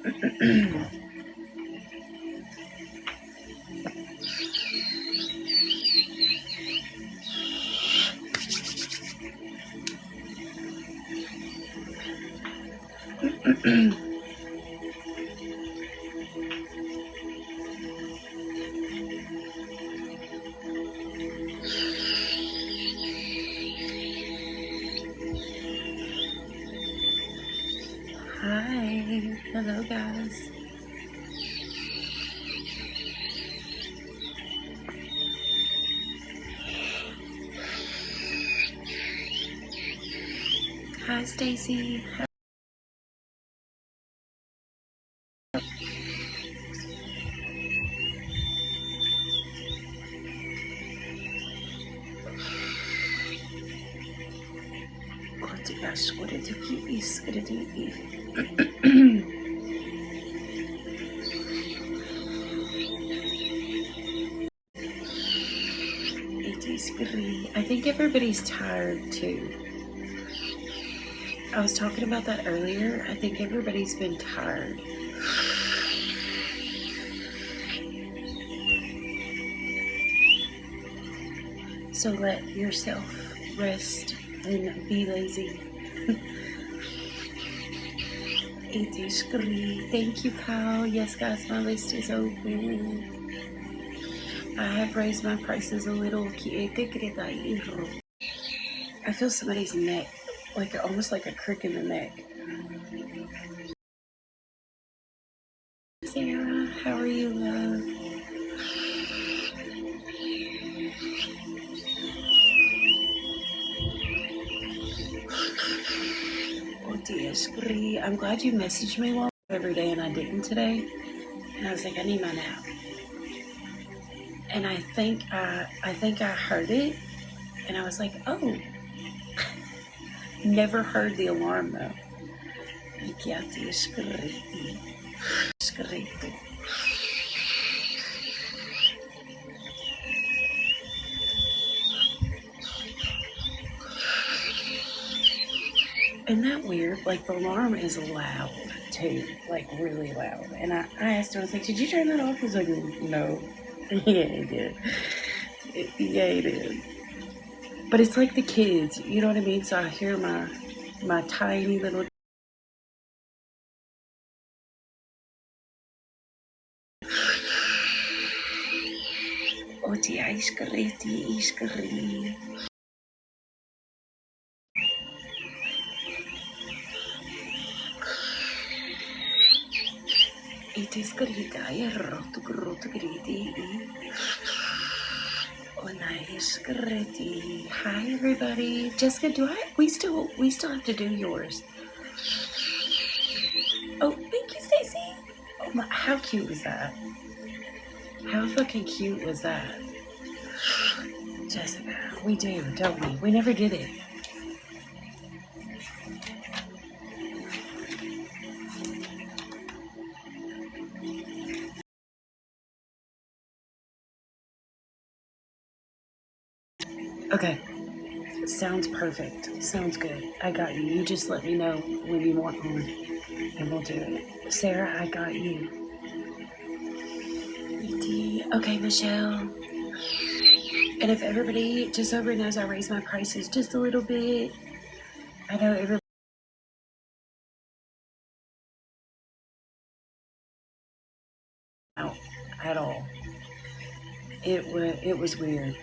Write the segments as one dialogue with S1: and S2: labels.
S1: Hi, hello guys. Hi Stacy. I think everybody's tired too. I was talking about that earlier. I think everybody's been tired. So let yourself rest and be lazy. Thank you, Kyle. Yes, guys, my list is open. I have raised my prices a little. I feel somebody's neck, almost like a crick in the neck. Sarah, how are you, love? I'm glad you messaged me well every day and I didn't today. And I was like, I need my nap. And I think I heard it and I was like, oh. Never heard the alarm though. Isn't that weird? Like the alarm is loud too, like really loud. And I asked him, I was like, did you turn that off? He's like, no. Yeah, he did. Yeah, he did. But it's like the kids, you know what I mean? So I hear my tiny little It is grita roto griti. Oh, nice griti. Hi everybody. Jessica, we still have to do yours. Oh, thank you, Stacy. Oh my, how cute was that? How fucking cute was that? Jessica, we do, don't we? We never did it. Okay. Sounds perfect. Sounds good. I got you. You just let me know when you want on and we'll do it. Sarah, I got you. Okay, Michelle. And if everybody just over knows I raised my prices just a little bit, I know everybody out at all. It was weird.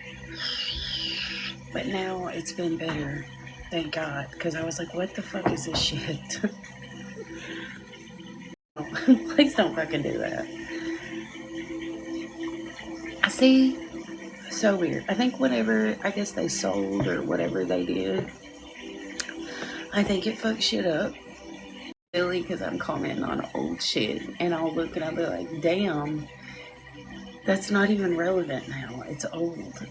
S1: But now it's been better. Thank God. Because I was like, what the fuck is this shit? Please don't fucking do that. I see. So weird. I think whenever, I guess they sold or whatever they did, I think it fucked shit up. Really, because I'm commenting on old shit and I'll look and I'll be like, damn, that's not even relevant now. It's old.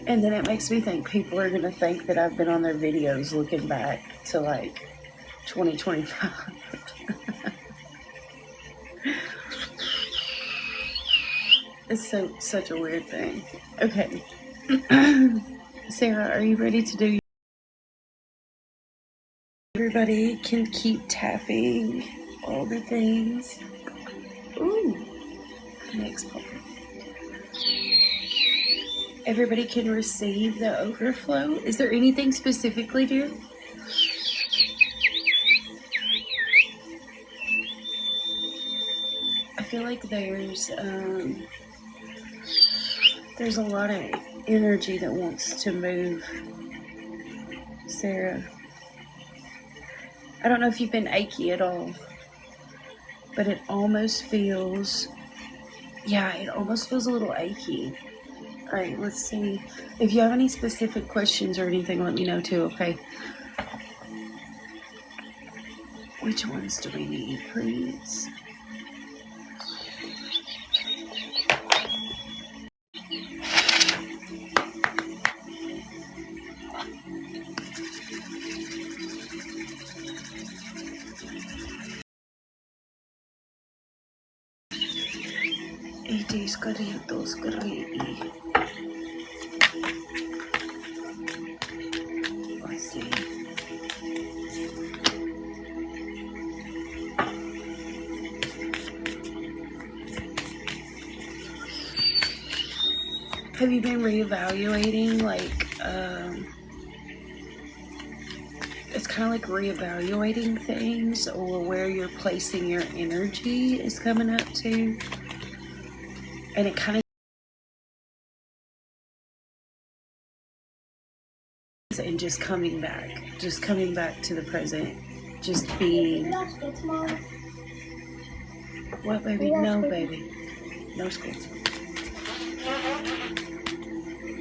S1: And then it makes me think people are going to think that I've been on their videos looking back to like 2025. It's such a weird thing. Okay. Sarah, are you ready to do Everybody can keep tapping all the things. Ooh, next part. Everybody can receive the overflow. Is there anything specifically, dear? I feel like there's a lot of energy that wants to move, Sarah. I don't know if you've been achy at all, but it almost feels, yeah, it almost feels a little achy. All right, let's see. If you have any specific questions or anything, let me know too, okay? Which ones do we need, please? It is correctos, correcti. Let's see. Have you been reevaluating, like, it's kind of like reevaluating things, or where you're placing your energy is coming up to, and it kind of, and just coming back to the present, just being. What, baby? No, baby, no school.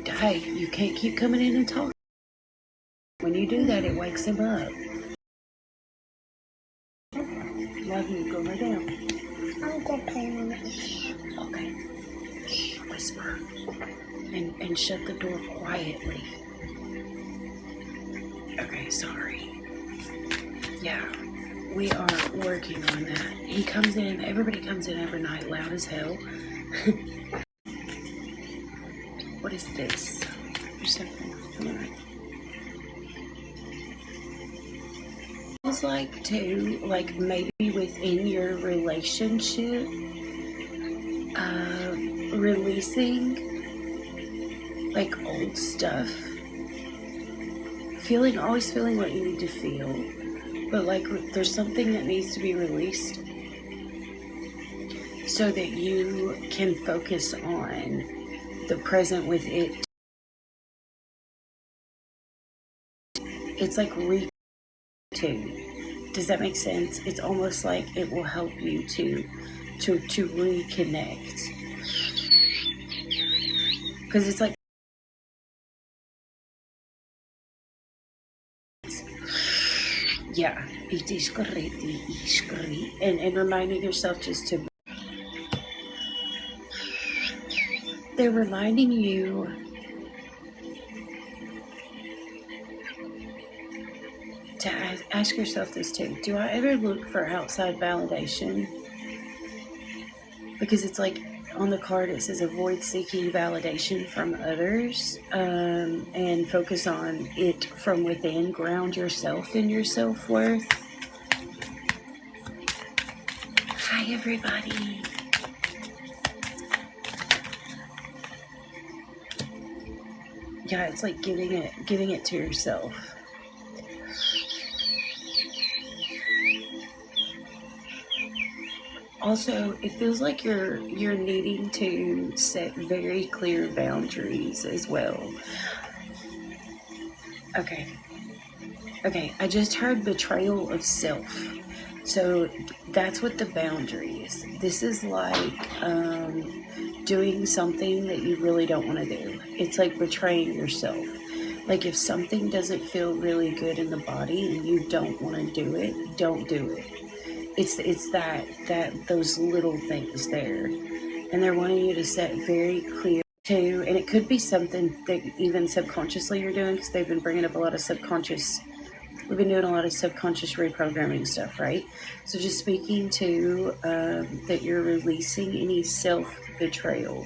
S1: Hey, you can't keep coming in and talking. When you do that, it wakes him up. Love you. Go lay down.
S2: I'm just playing with
S1: it. Okay. Shh, whisper. And shut the door quietly. Okay, sorry. Yeah, we are working on that. He comes in, everybody comes in every night loud as hell. What is this? There's something. Come on. Feels like too, like maybe within your relationship, releasing like old stuff. Always feeling what you need to feel, but like there's something that needs to be released so that you can focus on the present with it. It's like does that make sense? It's almost like it will help you to reconnect, because it's like, yeah, it is correct, and reminding yourself just to, they're reminding you to ask yourself this too. Do I ever look for outside validation? Because it's like on the card it says avoid seeking validation from others, and focus on it from within. Ground yourself in your self-worth. Hi everybody. Yeah, it's like giving it to yourself. Also, it feels like you're needing to set very clear boundaries as well. Okay, I just heard betrayal of self. So that's what the boundary is. This is like doing something that you really don't want to do. It's like betraying yourself. Like if something doesn't feel really good in the body and you don't want to do it, don't do it. It's that those little things there, and they're wanting you to set very clear too. And it could be something that even subconsciously you're doing, because they've been bringing up a lot of subconscious. We've been doing a lot of subconscious reprogramming stuff, right? So just speaking to that you're releasing any self-betrayal.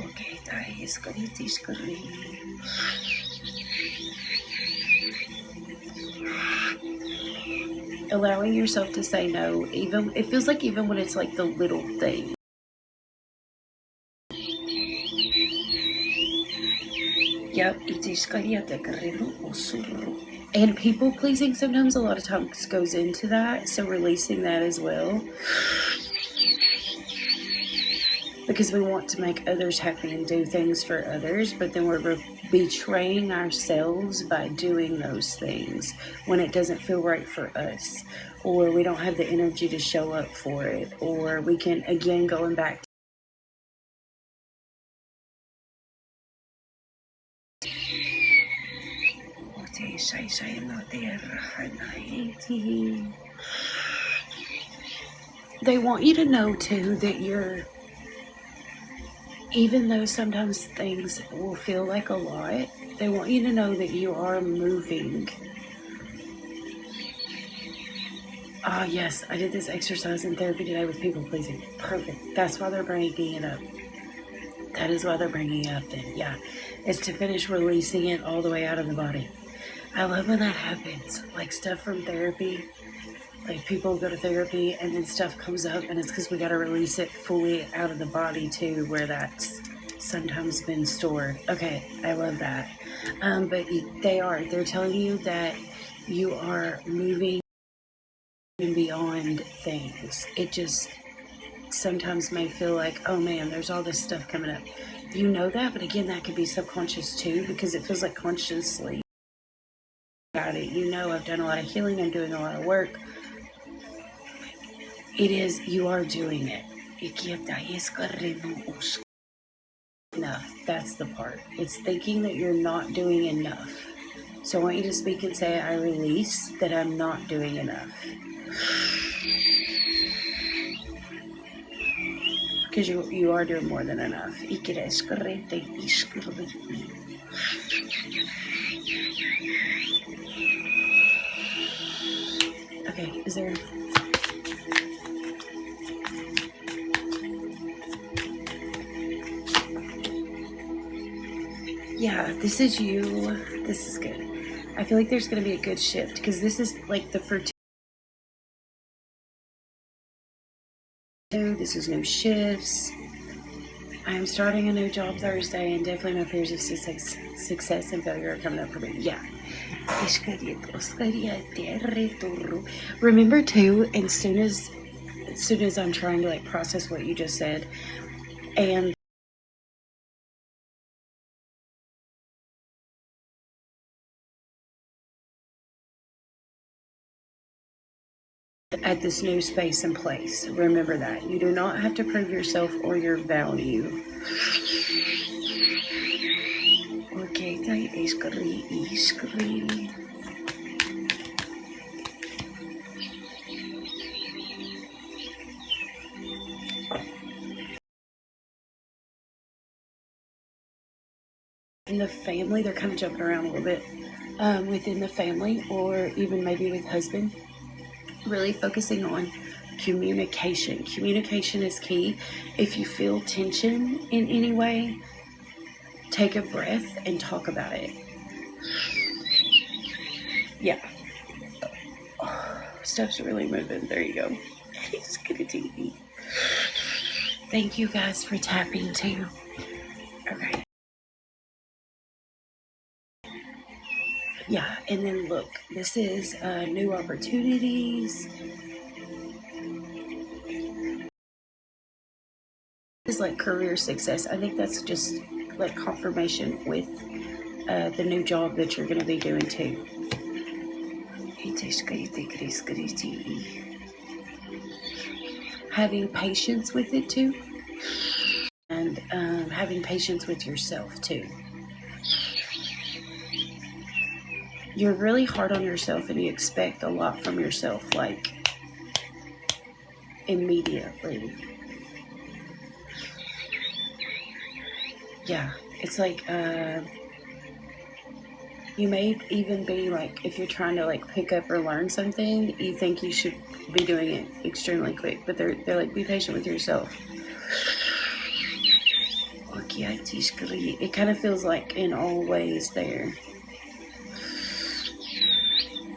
S1: Okay, that is good. allowing yourself to say no, even it feels like even when it's like the little thing. Yep, and people pleasing sometimes a lot of times goes into that, so releasing that as well. Because we want to make others happy and do things for others, but then we're betraying ourselves by doing those things when it doesn't feel right for us, or we don't have the energy to show up for it, or we can, again, going back they want you to know too that you're, even though sometimes things will feel like a lot, they want you to know that you are moving. Ah, yes, I did this exercise in therapy today with people pleasing. Perfect. That's why they're bringing it up. That is why they're bringing it up then. Yeah, it's to finish releasing it all the way out of the body. I love when that happens. Like stuff from therapy. Like people go to therapy and then stuff comes up, and it's because we got to release it fully out of the body too, where that's sometimes been stored. Okay, I love that. But they're telling you that you are moving beyond things. It just sometimes may feel like, oh man, there's all this stuff coming up. You know that, but again, that could be subconscious too, because it feels like consciously about it. You know, I've done a lot of healing, I'm doing a lot of work. It is, you are doing it. Enough. That's the part. It's thinking that you're not doing enough. So I want you to speak and say, I release that I'm not doing enough. Because you are doing more than enough. Okay, is there... Yeah, this is you. This is good. I feel like there's going to be a good shift, because this is like the fertility. This is new shifts. I am starting a new job Thursday, and definitely my fears of success and failure are coming up for me. Yeah. Remember too, as soon as I'm trying to like process what you just said, and at this new space and place, remember that you do not have to prove yourself or your value. In the family, they're kind of jumping around a little bit within the family, or even maybe with husband. Really focusing on communication. Communication is key. If you feel tension in any way, take a breath and talk about it. Yeah. Stuff's really moving. There you go. It's good to TV. Thank you guys for tapping too. Okay. Yeah, and then look, this is new opportunities. It's like career success. I think that's just like confirmation with the new job that you're going to be doing too. Having patience with it too, and having patience with yourself too. You're really hard on yourself, and you expect a lot from yourself, like immediately. Yeah, it's like you may even be like, if you're trying to like pick up or learn something, you think you should be doing it extremely quick, but they're like, be patient with yourself. It kind of feels like in all ways there.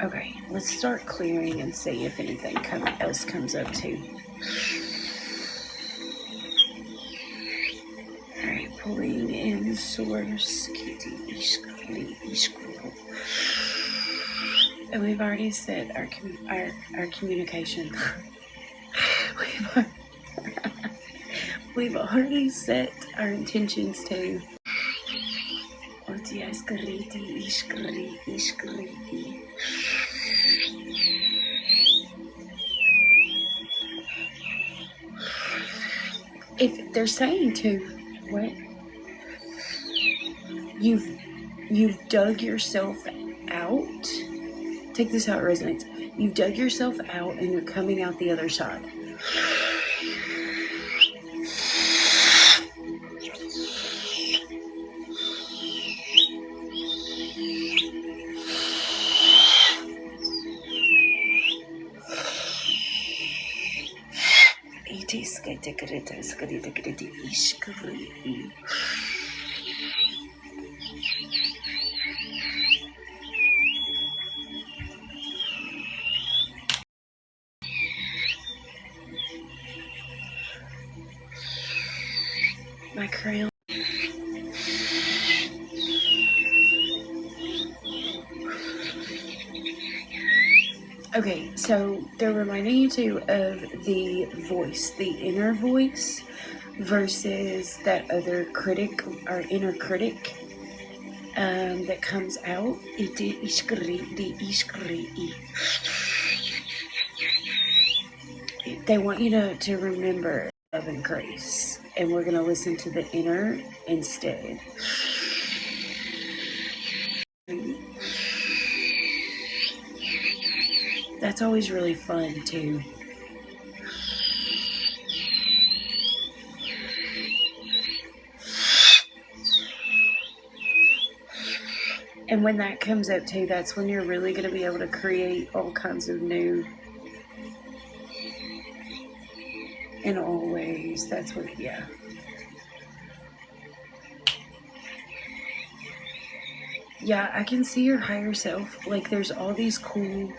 S1: Okay, let's start clearing and see if anything else comes up too. Alright, pulling in source. And we've already set our communication. We've already set our intentions to. If they're saying to, what? You've dug yourself out. Take this how it resonates. You've dug yourself out and you're coming out the other side. My crown. Okay, so they're reminding you too of the voice, the inner voice versus that other critic or inner critic that comes out. They want you to remember love and grace, and we're going to listen to the inner instead. That's always really fun too. And when that comes up too, that's when you're really going to be able to create all kinds of new, in all ways. That's what, yeah. Yeah, I can see your higher self. Like there's all these cool,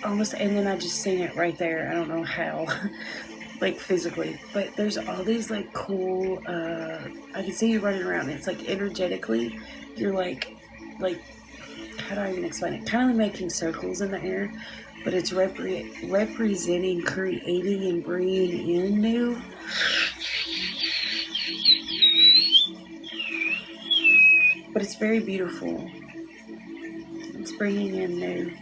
S1: almost, and then I just seen it right there. I don't know how, like physically, but there's all these like cool, I can see you running around. It's like energetically, you're like, how do I even explain it? Kind of making circles in the air, but it's representing, creating, and bringing in new. But it's very beautiful. It's bringing in new.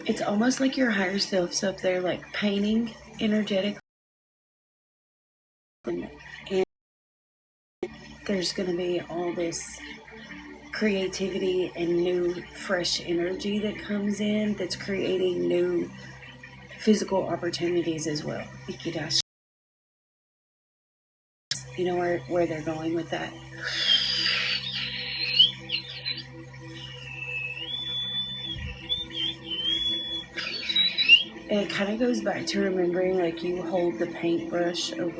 S1: It's almost like your higher self's up there, like painting energetic. And there's going to be all this creativity and new, fresh energy that comes in that's creating new physical opportunities as well. You know where they're going with that? And it kind of goes back to remembering, like, you hold the paintbrush of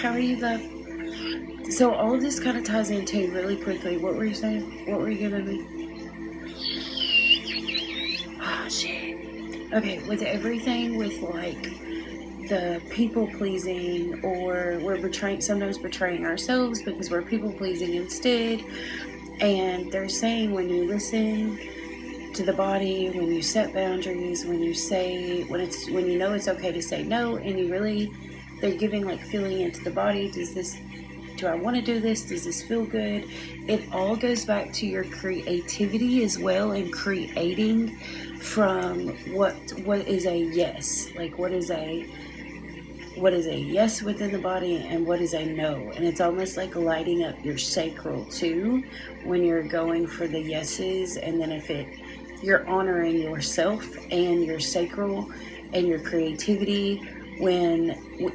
S1: how are you, love? So all of this kind of ties into really quickly. What were you saying? What were you giving me? Oh, shit. Okay, with everything, with like the people pleasing, or we're sometimes betraying ourselves because we're people pleasing instead. And they're saying when you listen to the body, when you set boundaries, when you know it's okay to say no, and you really they're giving like feeling into the body. Do I want to do this? Does this feel good? It all goes back to your creativity as well, and creating from what is a yes, like what is a yes within the body and what is a no. And it's almost like lighting up your sacral too when you're going for the yeses. And then if you're honoring yourself and your sacral and your creativity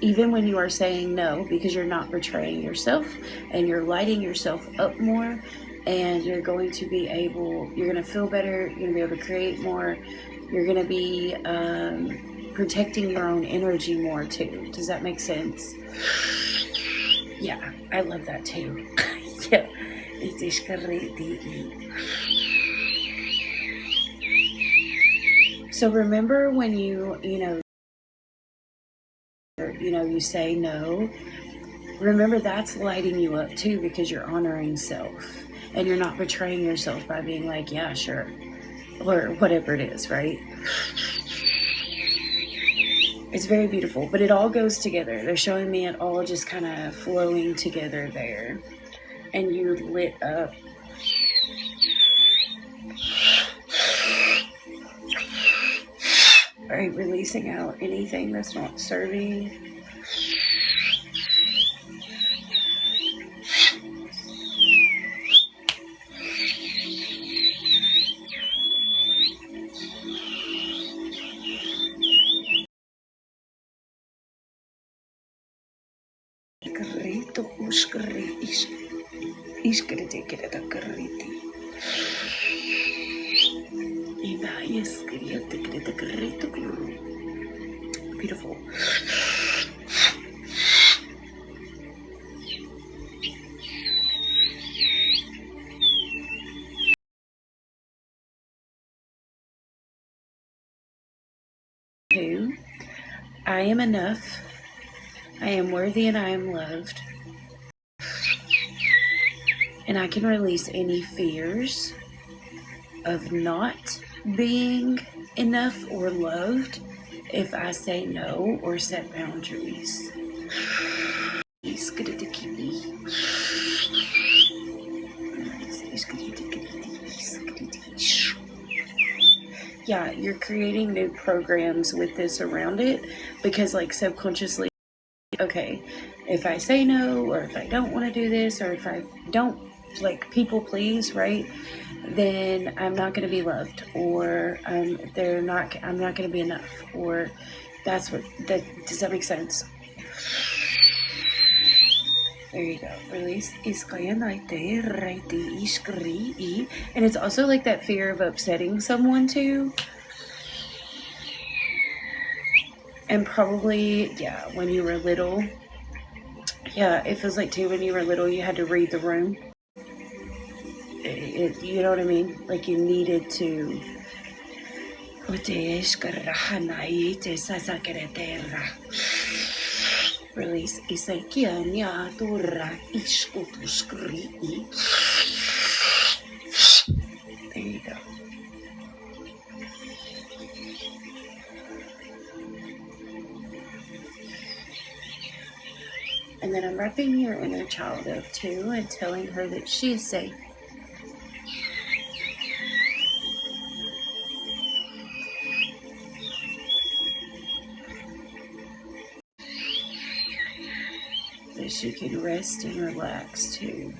S1: even when you are saying no, because you're not betraying yourself and you're lighting yourself up more, and you're going to feel better, you're going to be able to create more, you're going to be protecting your own energy more too. Does that make sense? Yeah, I love that too. Yeah, it is great. So remember when you say no, remember that's lighting you up too, because you're honoring self and you're not betraying yourself by being like, yeah, sure, or whatever it is, right? It's very beautiful, but it all goes together. They're showing me it all just kind of flowing together there. And you lit up. All right, releasing out anything that's not serving. Beautiful. I am enough. I am worthy and I am loved. And I can release any fears of not being enough or loved if I say no or set boundaries. Yeah, you're creating new programs with this around it, because like subconsciously, okay, if I say no, or if I don't want to do this, or if I don't like people please, right, then I'm not going to be loved, or I'm not going to be enough, or does that make sense? There you go. Release. And it's also like that fear of upsetting someone too. And probably, yeah, when you were little. Yeah, it feels like too when you were little you had to read the room. You know what I mean? Like you needed to. Release. There you go. And then I'm wrapping your inner child up too and telling her that she is safe. That she can rest and relax too.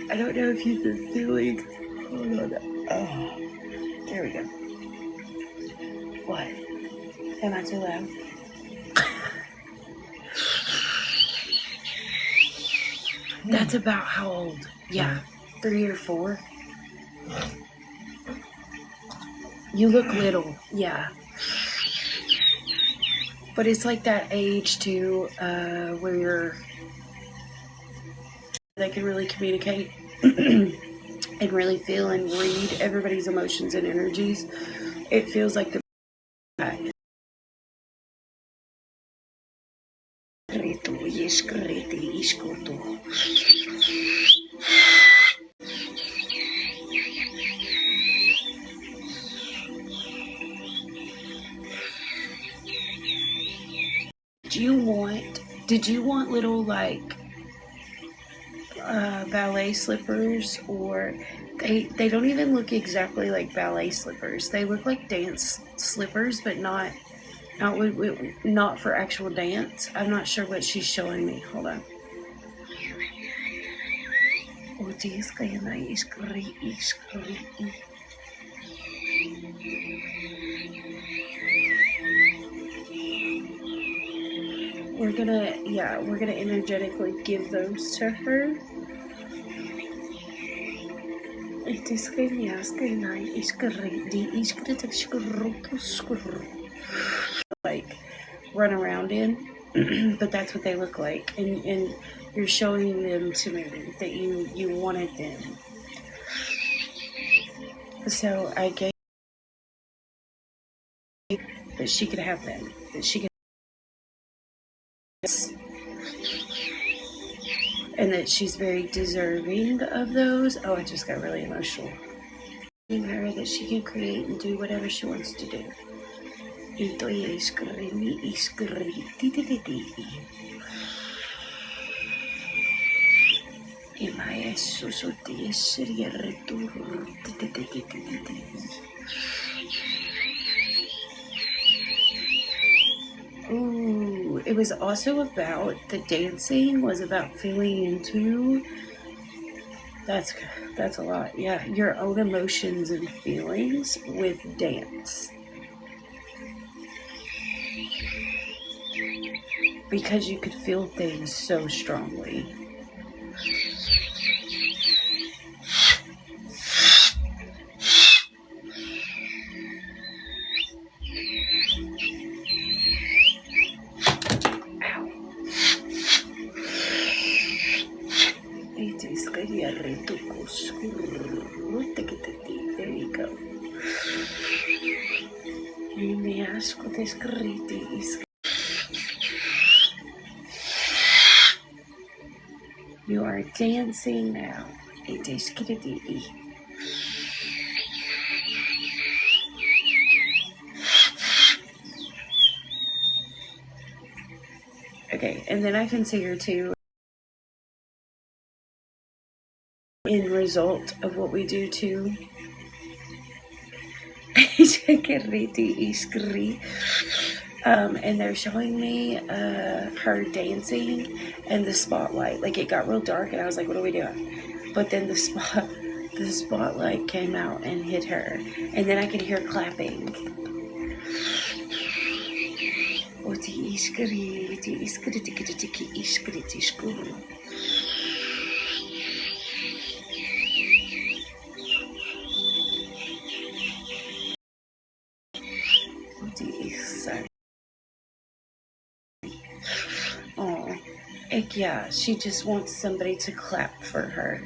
S1: I don't know if you've been feeling. Hold on. Oh, there we go. What? Am I too loud? That's about how old? Yeah, 3 or 4. You look little, yeah. But it's like that age too, where they can really communicate. and really feel and read everybody's emotions and energies, it feels like the did you want little like ballet slippers, or they don't even look exactly like ballet slippers. They look like dance slippers, but not for actual dance. I'm not sure what she's showing me. Hold on. We're gonna energetically give those to her. Like run around in, but that's what they look like, and you're showing them to me that you wanted them. So I gave that she could have them, that she could, and that she's very deserving of those. Oh, I just got really emotional. Her that she can create and do whatever she wants to do. Ooh, it was also about the dancing, was about feeling into, that's a lot. Yeah, your own emotions and feelings with dance. Because you could feel things so strongly. There you go. You are dancing now. Okay, and then I consider too, in result of what we do too. And they're showing me her dancing and the spotlight. Like it got real dark and I was like, what are we doing? But then the spotlight came out and hit her. And then I could hear clapping. Oh, yeah, she just wants somebody to clap for her.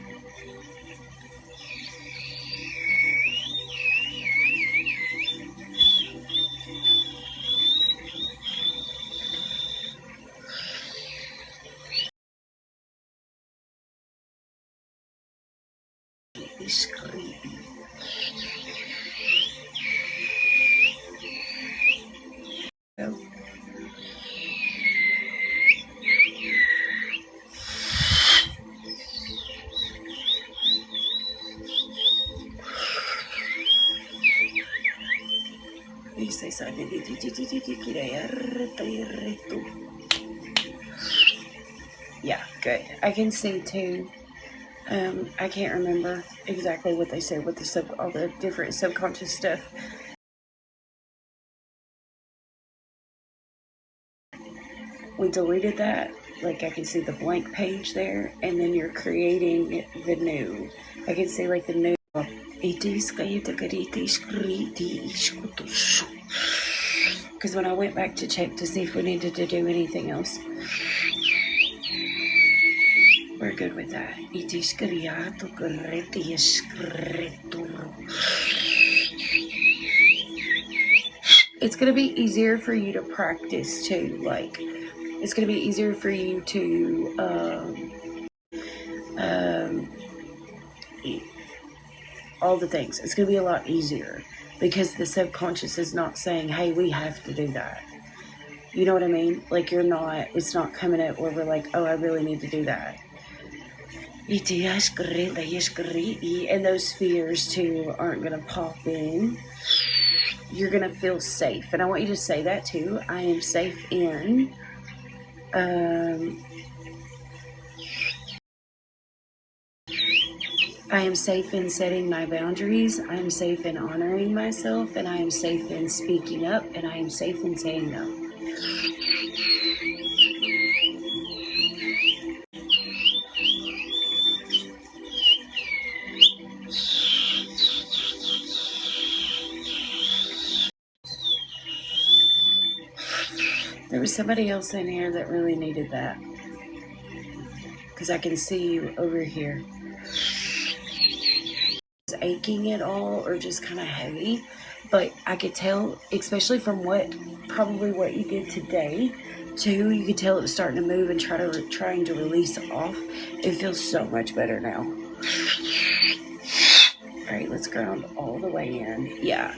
S1: Yeah, good. I can see too. I can't remember exactly what they said with all the different subconscious stuff. We deleted that. Like I can see the blank page there, and then you're creating the new. I can see like the new. Because when I went back to check to see if we needed to do anything else, We're good with that. It's going to be easier for you to practice too. Like, it's going to be easier for you to all the things. It's going to be a lot easier because the subconscious is not saying, hey, we have to do that. You know what I mean? Like, it's not coming up where we're like, oh, I really need to do that. And those fears too aren't going to pop in. You're going to feel safe. And I want you to say that too. I am safe in I am safe in setting my boundaries. I am safe in honoring myself, and I am safe in speaking up, and I am safe in saying no. There was somebody else in here that really needed that, because I can see you over here. Is aching at all or just kind of heavy, but I could tell, especially from probably what you did today too, you could tell it was starting to move and trying to release off. It feels so much better now. All right, let's ground all the way in. Yeah.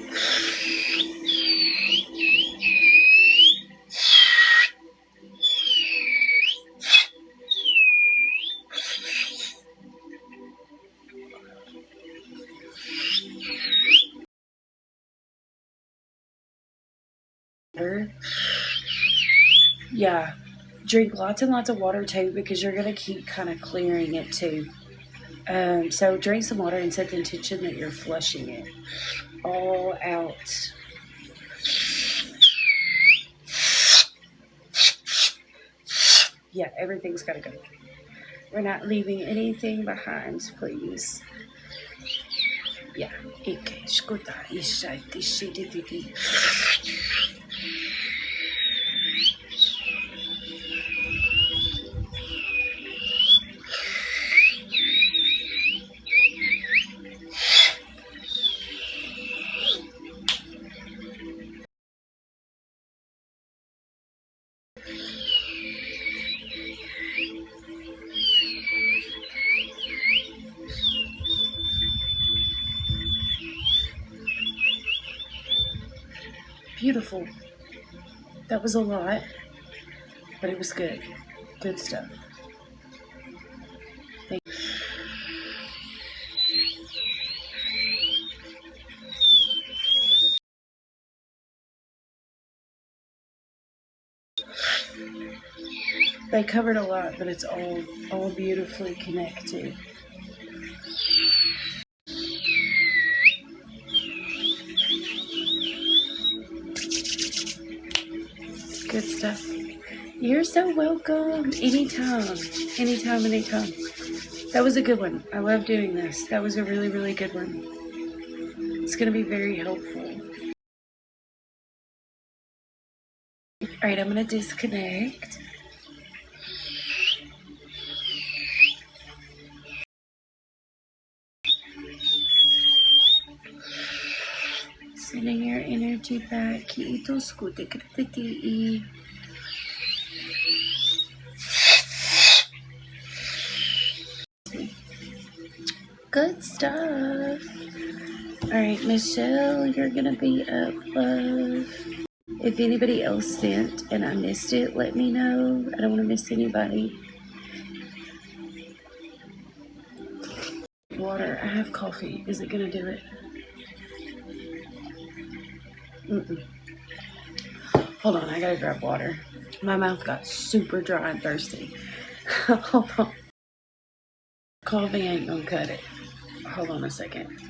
S1: Yeah, drink lots and lots of water too, because you're going to keep kind of clearing it too. So drink some water and set the intention that you're flushing it all out. Yeah, everything's got to go. We're not leaving anything behind, please. Yeah. Beautiful. That was a lot, but it was good. Good stuff. Thank you. They covered a lot, but it's all beautifully connected. Good stuff. You're so welcome. Anytime. Anytime, anytime. That was a good one. I love doing this. That was a really, really good one. It's going to be very helpful. All right, I'm going to disconnect. Sending your energy back. Good stuff. All right, Michelle, you're going to be up, love. If anybody else sent and I missed it, let me know. I don't want to miss anybody. Water. I have coffee. Is it going to do it? Mm-mm. Hold on. I got to grab water. My mouth got super dry and thirsty. Hold on. Coffee ain't going to cut it. Hold on a second.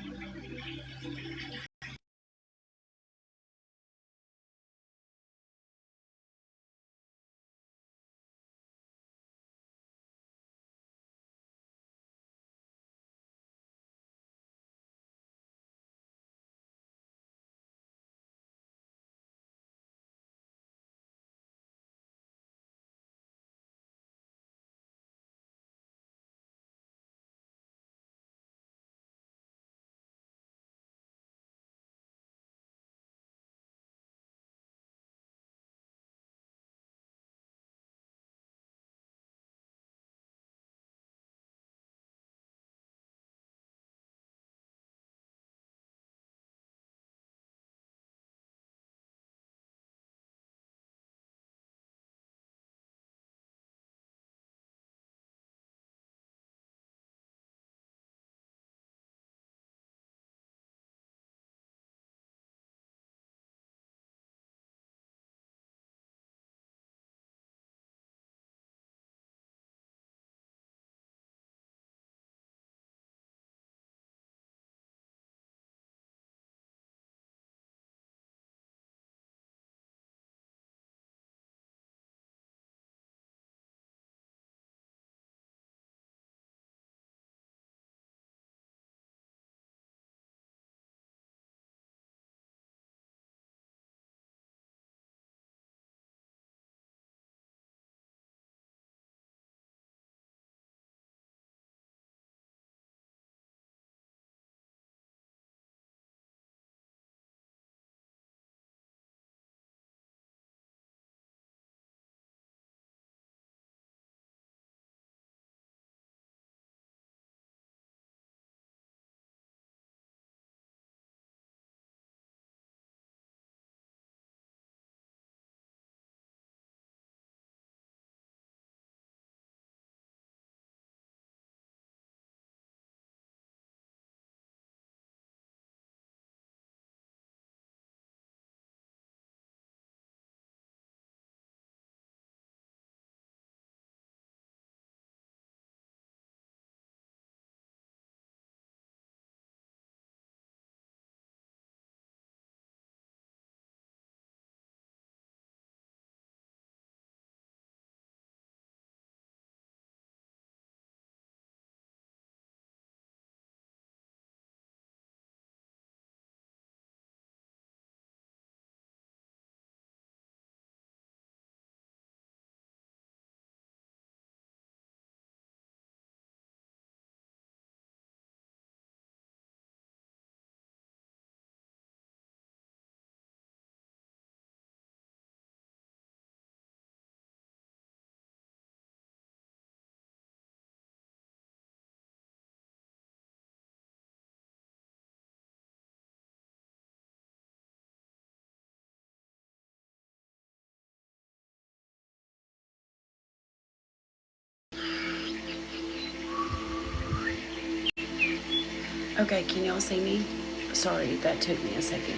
S1: Okay, can y'all see me? Sorry, that took me a second.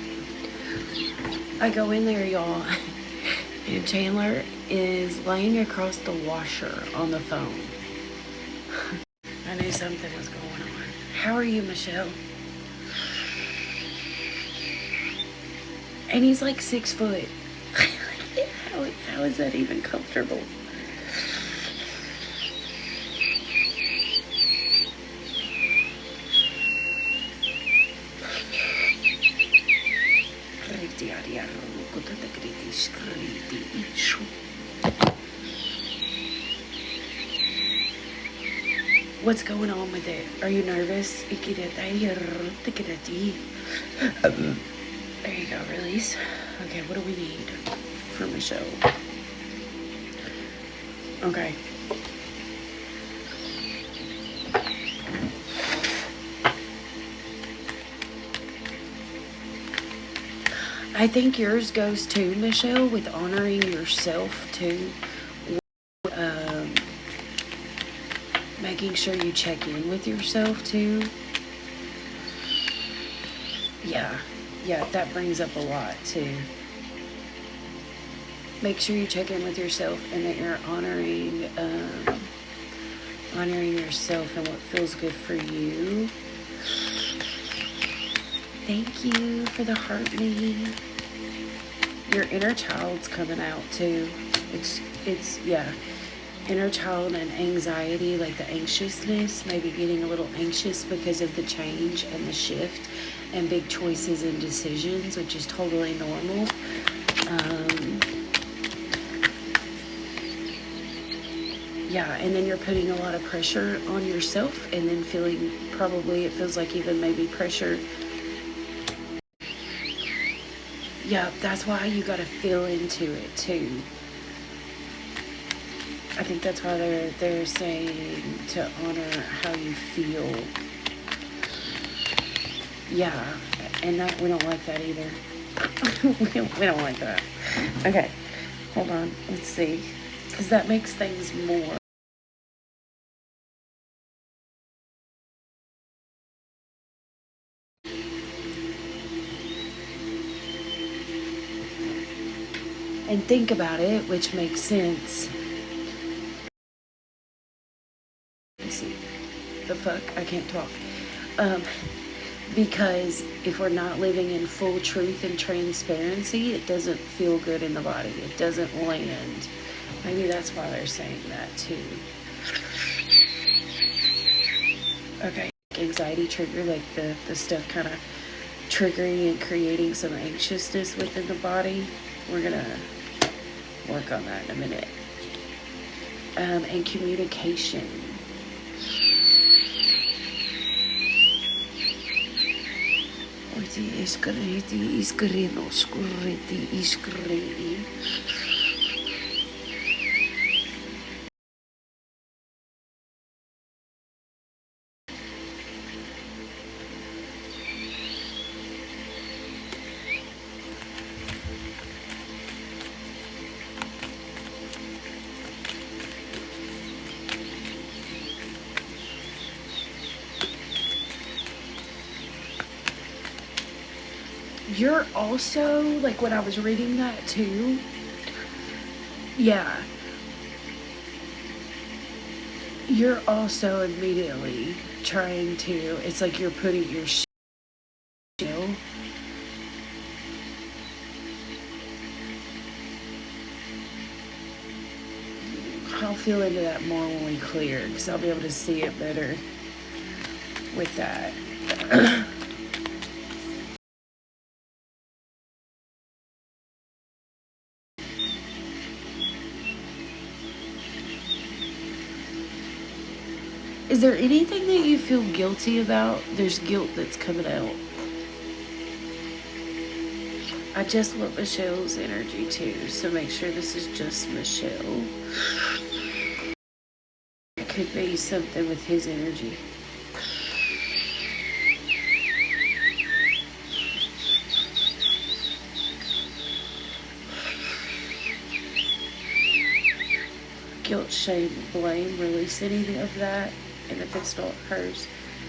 S1: I go in there, y'all, and Chandler is laying across the washer on the phone. I knew something was going on. How are you, Michelle? And he's like 6 foot. How is that even comfortable? What's going on with it? Are you nervous? There you go, release. Okay, what do we need for Michelle? Okay. I think yours goes too, Michelle, with honoring yourself too. Making sure you check in with yourself too. Yeah, that brings up a lot too. Make sure you check in with yourself and that you're honoring yourself and what feels good for you. Thank you for the heart me. Your inner child's coming out too. It's yeah. Inner child and anxiety, like the anxiousness, maybe getting a little anxious because of the change and the shift and big choices and decisions, which is totally normal. Yeah, and then you're putting a lot of pressure on yourself and then feeling, probably it feels like even maybe pressure. Yeah, that's why you got to feel into it too. I think that's why they're saying to honor how you feel. Yeah, and that we don't like that either. we don't like that. Okay, hold on. Let's see, because that makes things more. And think about it, which makes sense. Let's see. The fuck? I can't talk. Because if we're not living in full truth and transparency, it doesn't feel good in the body. It doesn't land. Maybe that's why they're saying that too. Okay. Anxiety trigger, like the stuff kind of triggering and creating some anxiousness within the body. We're gonna work on that in a minute. And communication. You're also, like when I was reading that too, yeah, you're also immediately trying to, it's like you're putting your I'll feel into that more when we clear, because I'll be able to see it better with that. Is there anything that you feel guilty about? There's guilt that's coming out. I just want Michelle's energy too, so make sure this is just Michelle. It could be something with his energy. Guilt, shame, blame, release any of that. And if it's not hers,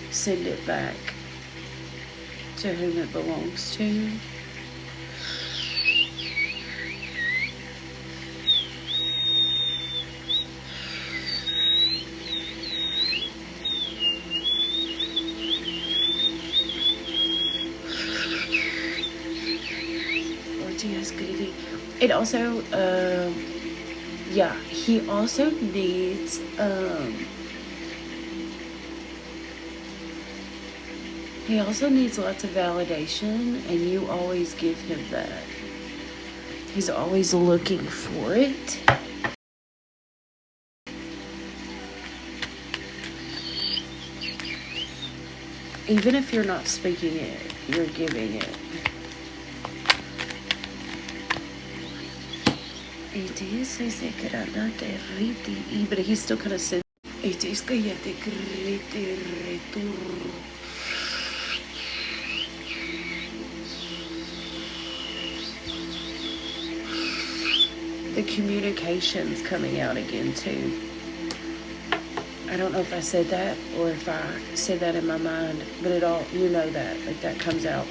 S1: send it back. to whom it belongs to. It also, yeah, he also needs, lots of validation, and you always give him that. He's always looking for it. Even if you're not speaking it, you're giving it. It is but he's still kind of saying it is the communication's coming out again too. I don't know if I said that or if I said that in my mind, but it all, you know, that like that comes out.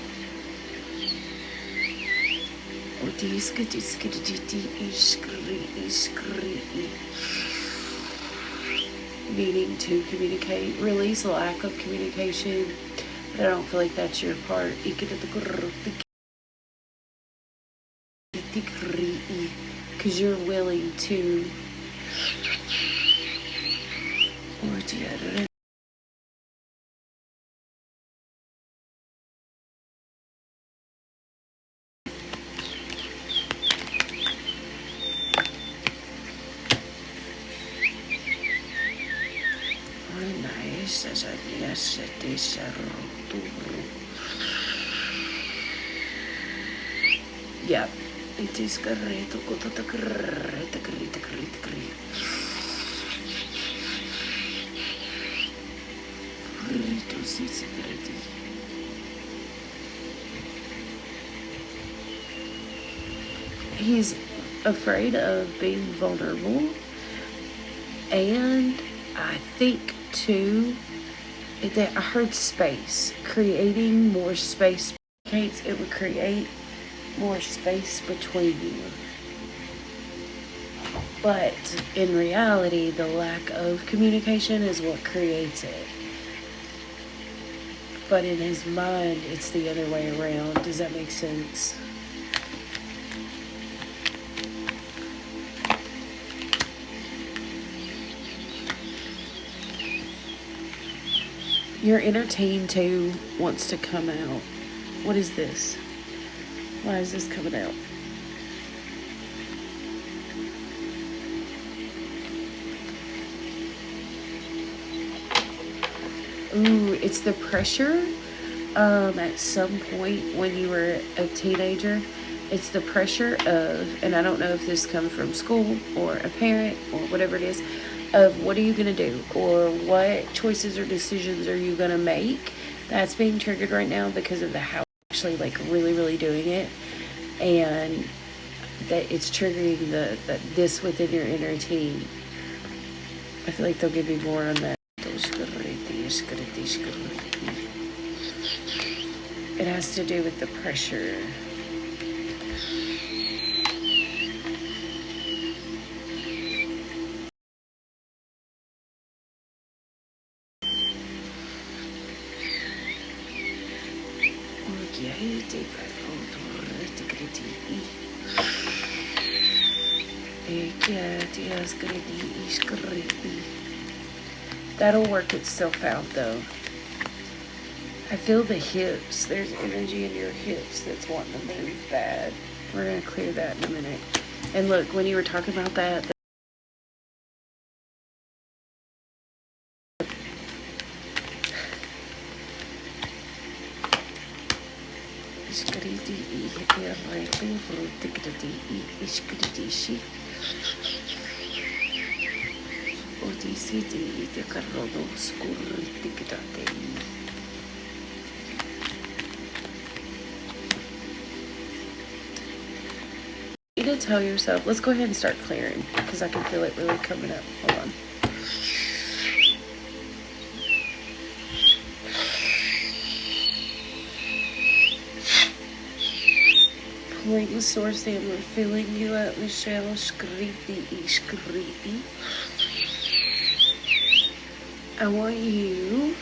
S1: Needing to communicate, release lack of communication, but I don't feel like that's your part. Because you're willing to. Yeah, it is correct. He's afraid of being vulnerable, and I think too that I heard space, creating more space. It would create more space between you. But in reality, the lack of communication is what creates it. But in his mind, it's the other way around. Does that make sense? Your inner teen too wants to come out. What is this? Why is this coming out? Ooh, it's the pressure. At some point when you were a teenager, it's the pressure of, and I don't know if this comes from school or a parent or whatever it is, of what are you going to do, or what choices or decisions are you going to make. That's being triggered right now because of the house actually like really doing it, and that it's triggering this within your inner teen. I feel like they'll give you more on that. It has to do with the pressure. That'll work itself out though. I feel the hips. There's energy in your hips that's wanting to move bad. We're going to clear that in a minute. And look, when you were talking about that, you need to tell yourself, let's go ahead and start clearing, because I can feel it really coming up. Hold on. Pulling source and we're filling you up, Michelle. Skriti. I want you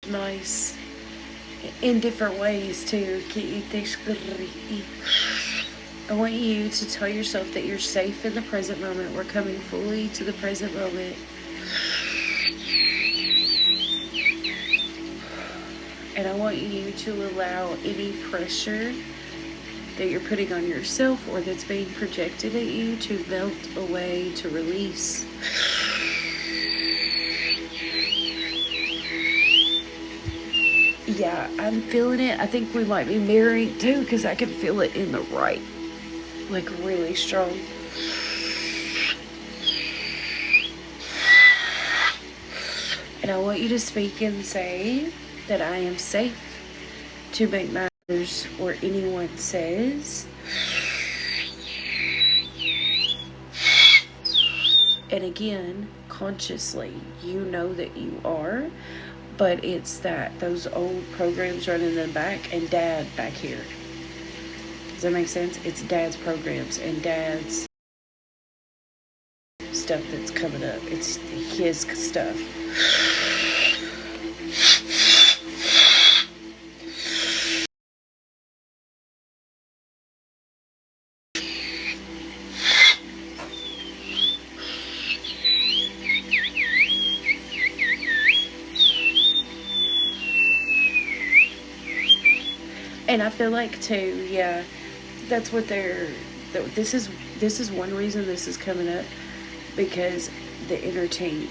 S1: nice in different ways too. I want you to tell yourself that you're safe in the present moment. We're coming fully to the present moment. And I want you to allow any pressure that you're putting on yourself or that's being projected at you to melt away, to release. Yeah, I'm feeling it. I think we might be married too, because I can feel it in the right. Like really strong. And I want you to speak and say that I am safe to make matters or anyone says. And again, consciously, you know that you are, but it's that those old programs running in the back and dad back here. Does that make sense? It's dad's programs and dad's stuff that's coming up. It's his stuff. And I feel like too, yeah, that's what this is one reason this is coming up, because the inner team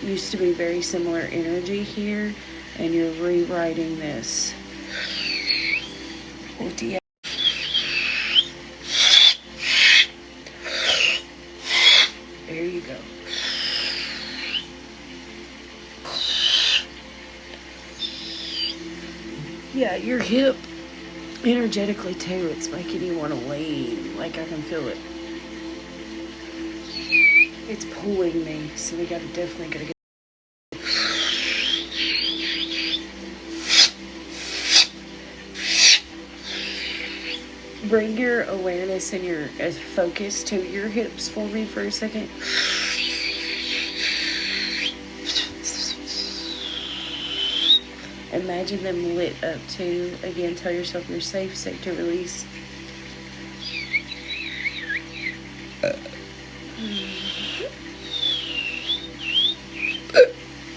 S1: used to be very similar energy here, and you're rewriting this. There you go. Yeah, your hip energetically too, it's making you want to lean. Like I can feel it. It's pulling me, so we definitely gotta get. Bring your awareness and your focus to your hips for me for a second. Imagine them lit up too. Again, tell yourself you're safe to release.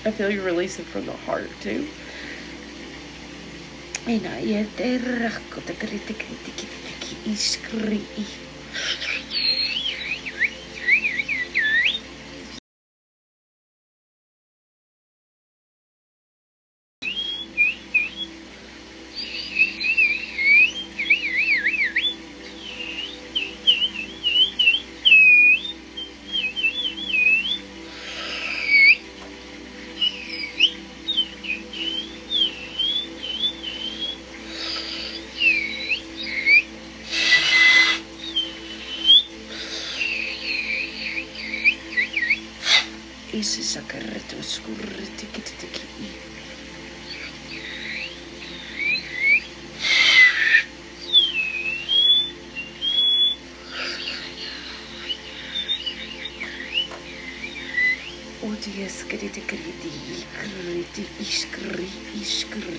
S1: I feel you releasing from the heart too. Isi sakarretu skurriti kititiki. Odies kriti iskri.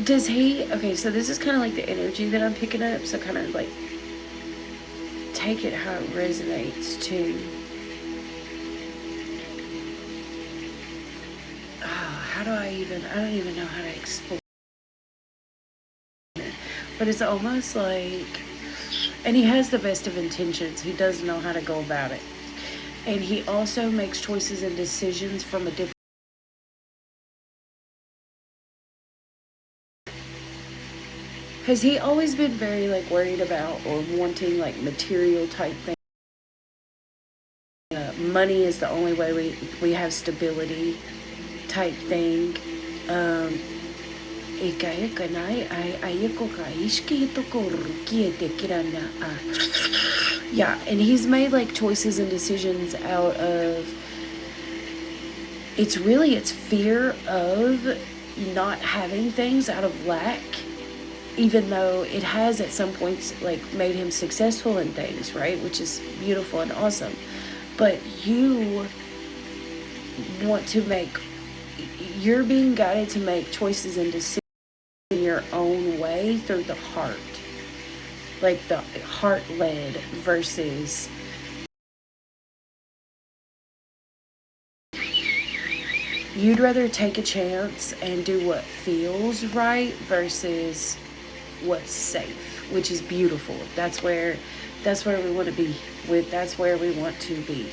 S1: Does he, okay, so this is kind of like the energy that I'm picking up, so kind of like take it how it resonates too. Oh, I don't even know how to explain it. but it's almost like, and he has the best of intentions. He does know how to go about it. And he also makes choices and decisions from a different. Has he always been very like worried about or wanting like material type things? Money is the only way we have stability type thing. Yeah, and he's made like choices and decisions out of, it's fear of not having things out of lack, even though it has at some points like made him successful in things, right? Which is beautiful and awesome. But you want to make, you're being guided to make choices and decisions in your own way through the heart. Like the heart led versus you'd rather take a chance and do what feels right versus what's safe, which is beautiful. That's where we want to be with. That's where we want to be,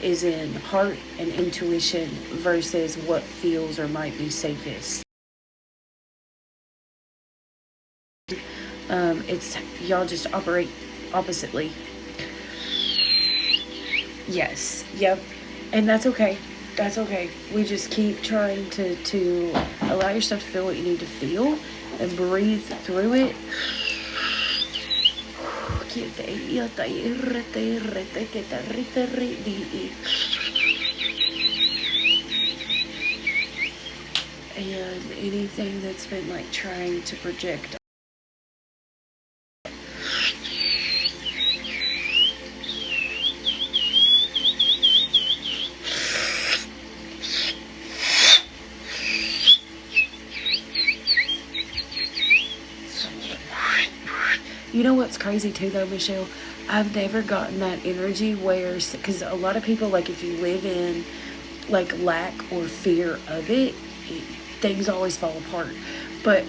S1: is in heart and intuition versus what feels or might be safest. It's y'all just operate oppositely. Yes, yep, and that's okay. That's okay. We just keep trying to allow yourself to feel what you need to feel and breathe through it. And anything that's been like trying to project. You know what's crazy too though, Michelle? I've never gotten that energy where, because a lot of people, like if you live in like lack or fear of it, things always fall apart. But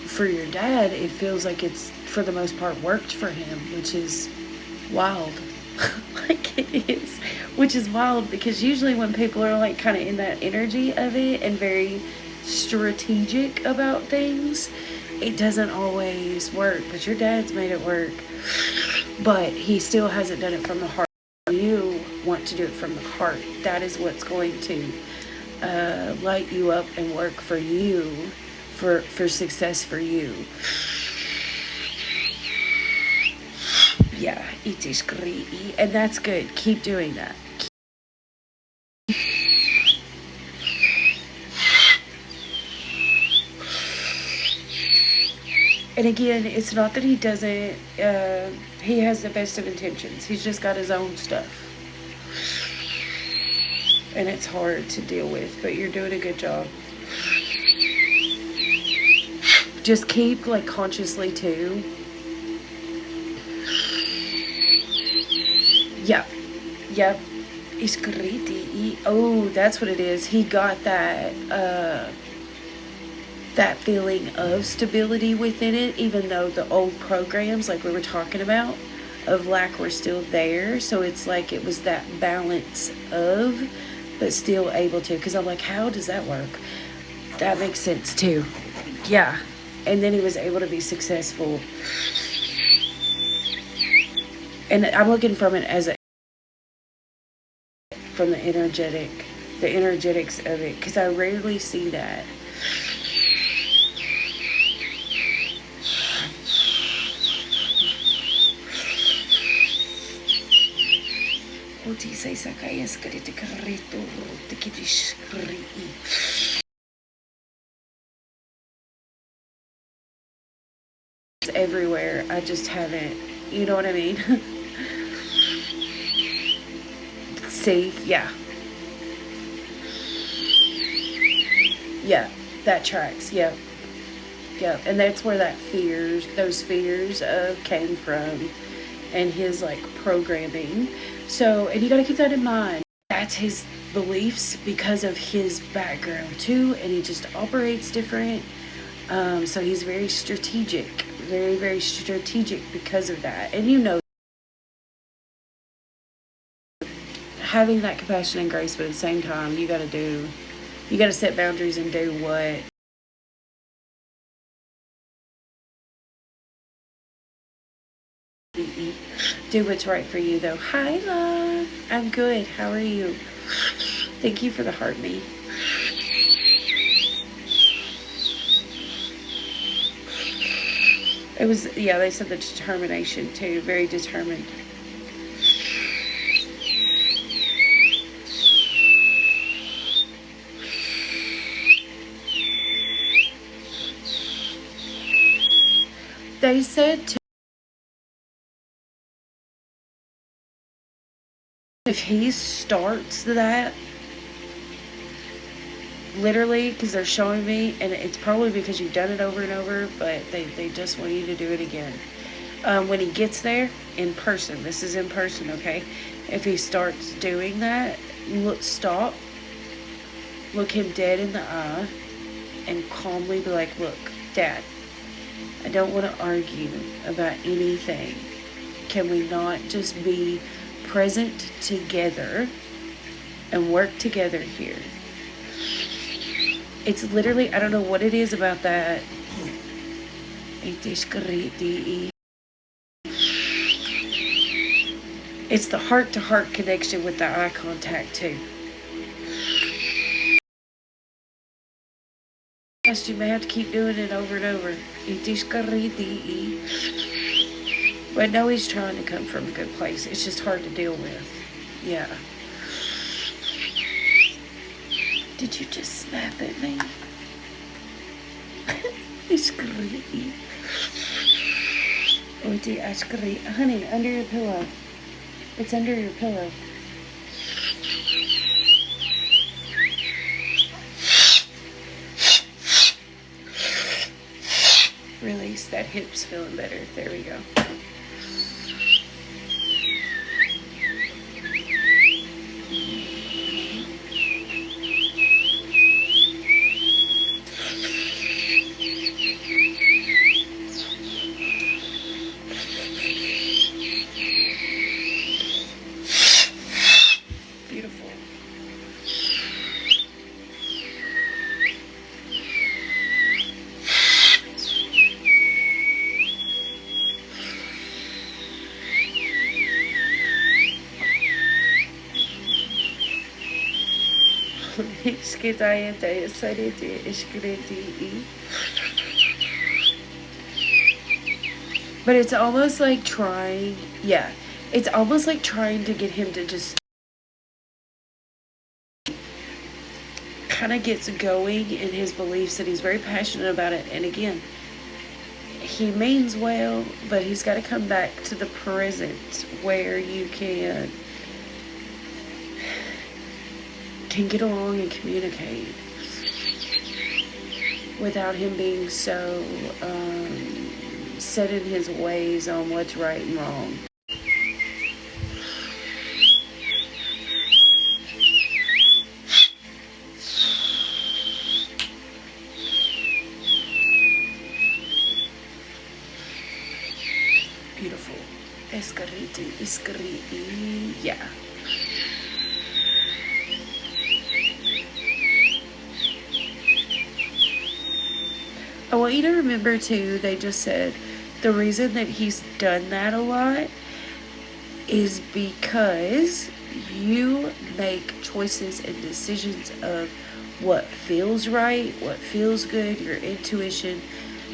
S1: for your dad, it feels like it's for the most part worked for him, which is wild. Like it is, which is wild, because usually when people are like kind of in that energy of it and very strategic about things, it doesn't always work. But your dad's made it work, but he still hasn't done it from the heart. You want to do it from the heart. That is what's going to light you up and work for you, for success for you. Yeah, it is great, and that's good. Keep doing that. And again, it's not that he doesn't, he has the best of intentions. He's just got his own stuff. And it's hard to deal with, but you're doing a good job. Just keep like consciously too. Yep. It's great. Oh, that's what it is. He got that, that feeling of stability within it, even though the old programs like we were talking about of lack were still there. So it's like it was that balance of, but still able to, because I'm like, how does that work? That makes sense too. Yeah. And then he was able to be successful. And I'm looking from it as from the energetics of it, because I rarely see that. It's everywhere. I just haven't, you know what I mean? See, yeah, that tracks. Yep, and that's where those fears came from, and his like programming. So, and you got to keep that in mind. That's his beliefs because of his background too, and he just operates different. So he's very strategic, very, very strategic because of that. And you know, having that compassion and grace, but at the same time, you got to set boundaries and do what do what's right for you, though. Hi, love. I'm good. How are you? Thank you for the heart me. It was, yeah, they said the determination too. Very determined. They said to, if he starts that, literally, because they're showing me, and it's probably because you've done it over and over, but they just want you to do it again. When he gets there, in person, this is in person, okay? If he starts doing that, stop, look him dead in the eye, and calmly be like, look, Dad, I don't want to argue about anything. Can we not just be present together and work together here? It's literally, I don't know what it is about that. It's the heart-to-heart connection with the eye contact too. You may have to keep doing it over and over. But no, he's trying to come from a good place. It's just hard to deal with. Yeah. Did you just snap at me? Honey, under your pillow. It's under your pillow. Release. That hip's feeling better. There we go. Beautiful. But it's almost like trying, yeah, it's almost like trying to get him to just kind of gets going in his beliefs, and he's very passionate about it. And again, he means well, but he's got to come back to the present where you can get along and communicate without him being so set in his ways on what's right and wrong. Beautiful. Escariti, yeah. I want you to remember too, they just said the reason that he's done that a lot is because you make choices and decisions of what feels right, what feels good, your intuition,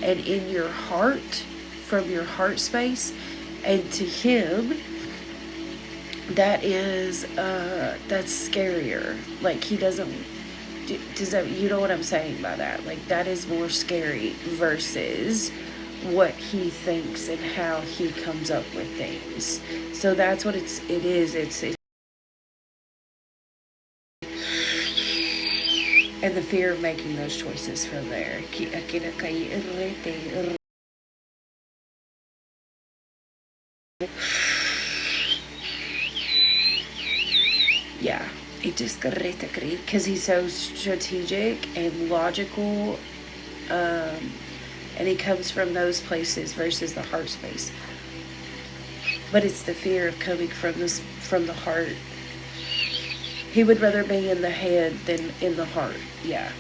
S1: and in your heart, from your heart space. And to him, that is that's scarier. Like, he doesn't, does that, you know what I'm saying by that? Like, that is more scary versus what he thinks and how he comes up with things. So that's what it is. It's and the fear of making those choices from there. Yeah, it just because he's so strategic and logical. and he comes from those places versus the heart space. But it's the fear of coming from the heart. He would rather be in the head than in the heart. Yeah.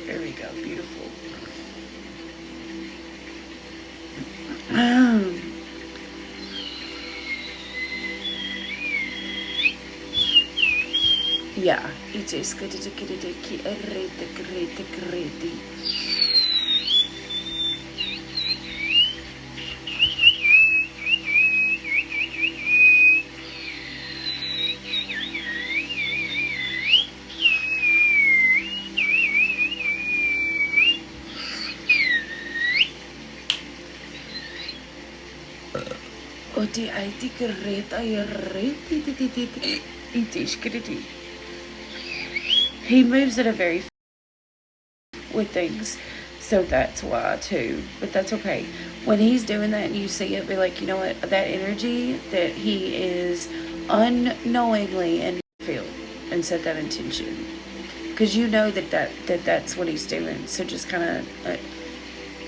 S1: There we go. Beautiful. Yeah, it is good to get it. Oti aiti kereta ya reti. It is good. He moves at a very with things, so that's why too. But that's okay. When he's doing that and you see it, be like, you know what? That energy that he is unknowingly and feel and set that intention, because you know that's what he's doing. So just kind of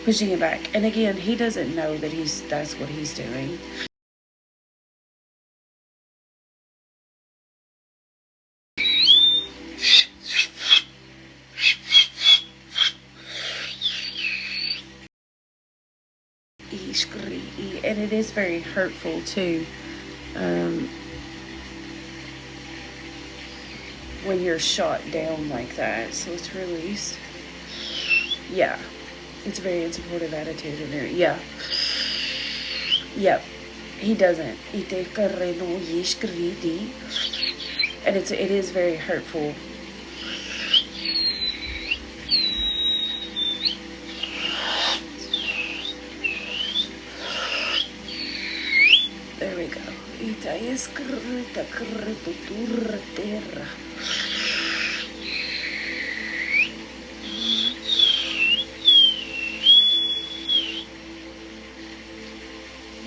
S1: pushing it back. And again, he doesn't know that that's what he's doing. And it is very hurtful too, when you're shot down like that. So it's released. Yeah, it's a very supportive attitude in there. Yeah. Yep. He doesn't. And it is very hurtful. There we go.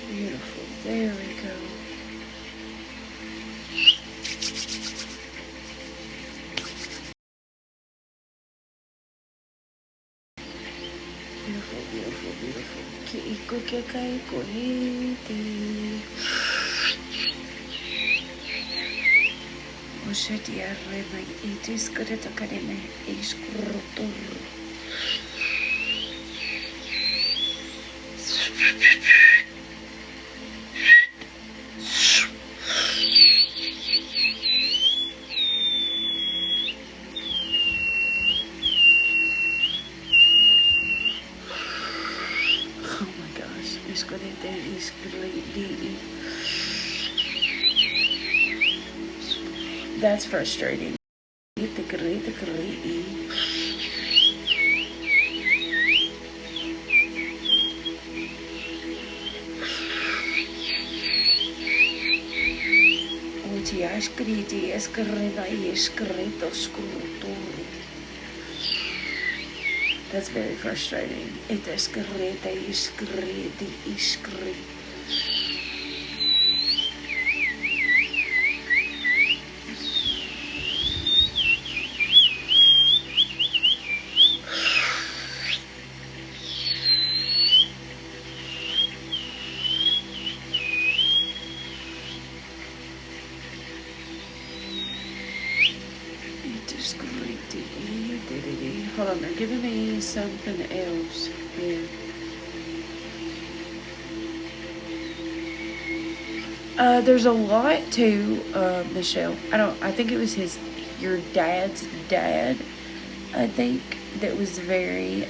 S1: Beautiful. There we go. Beautiful, beautiful, beautiful. It is good at the academy. Oh my gosh, it's good at that. It's great. That's frustrating. That's very frustrating. Hold on, they're giving me something else here. There's a lot to Michelle. I think it was your dad's dad, I think, that was very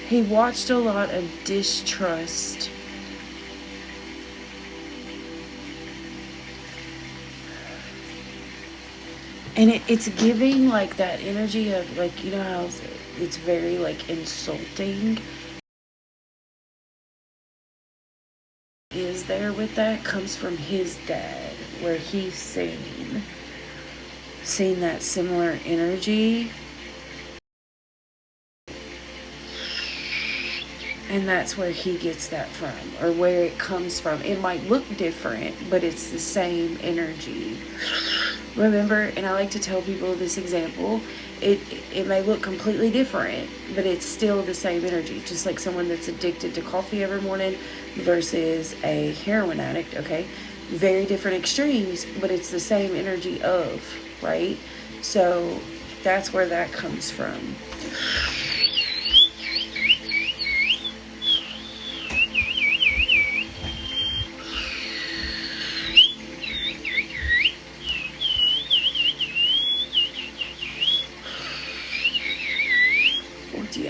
S1: he watched a lot of distrust. And it's giving like that energy of like, you know how it's very like insulting. Is there with that comes from his dad, where he's seen. seen that similar energy. And that's where he gets that from, or where it comes from. It might look different, but it's the same energy. Remember, and I like to tell people this example, it may look completely different, but it's still the same energy. Just like someone that's addicted to coffee every morning versus a heroin addict, okay? Very different extremes, but it's the same energy of, right? So that's where that comes from.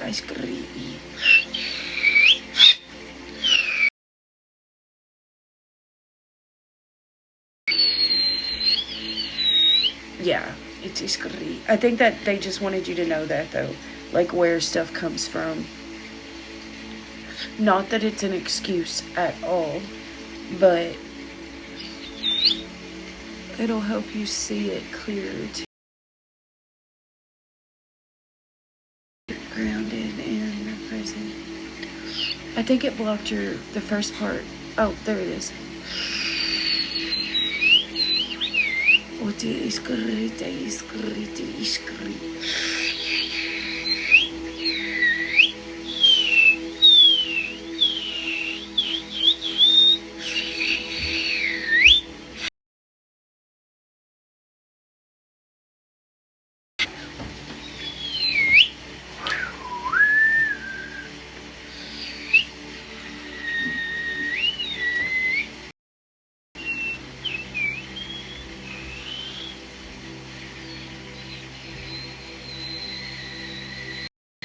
S1: Ice cream. Yeah, it is great. I think that they just wanted you to know that, though, like where stuff comes from. Not that it's an excuse at all, but it'll help you see it clearer too. Grounded in the present. I think it blocked the first part. Oh, there it is.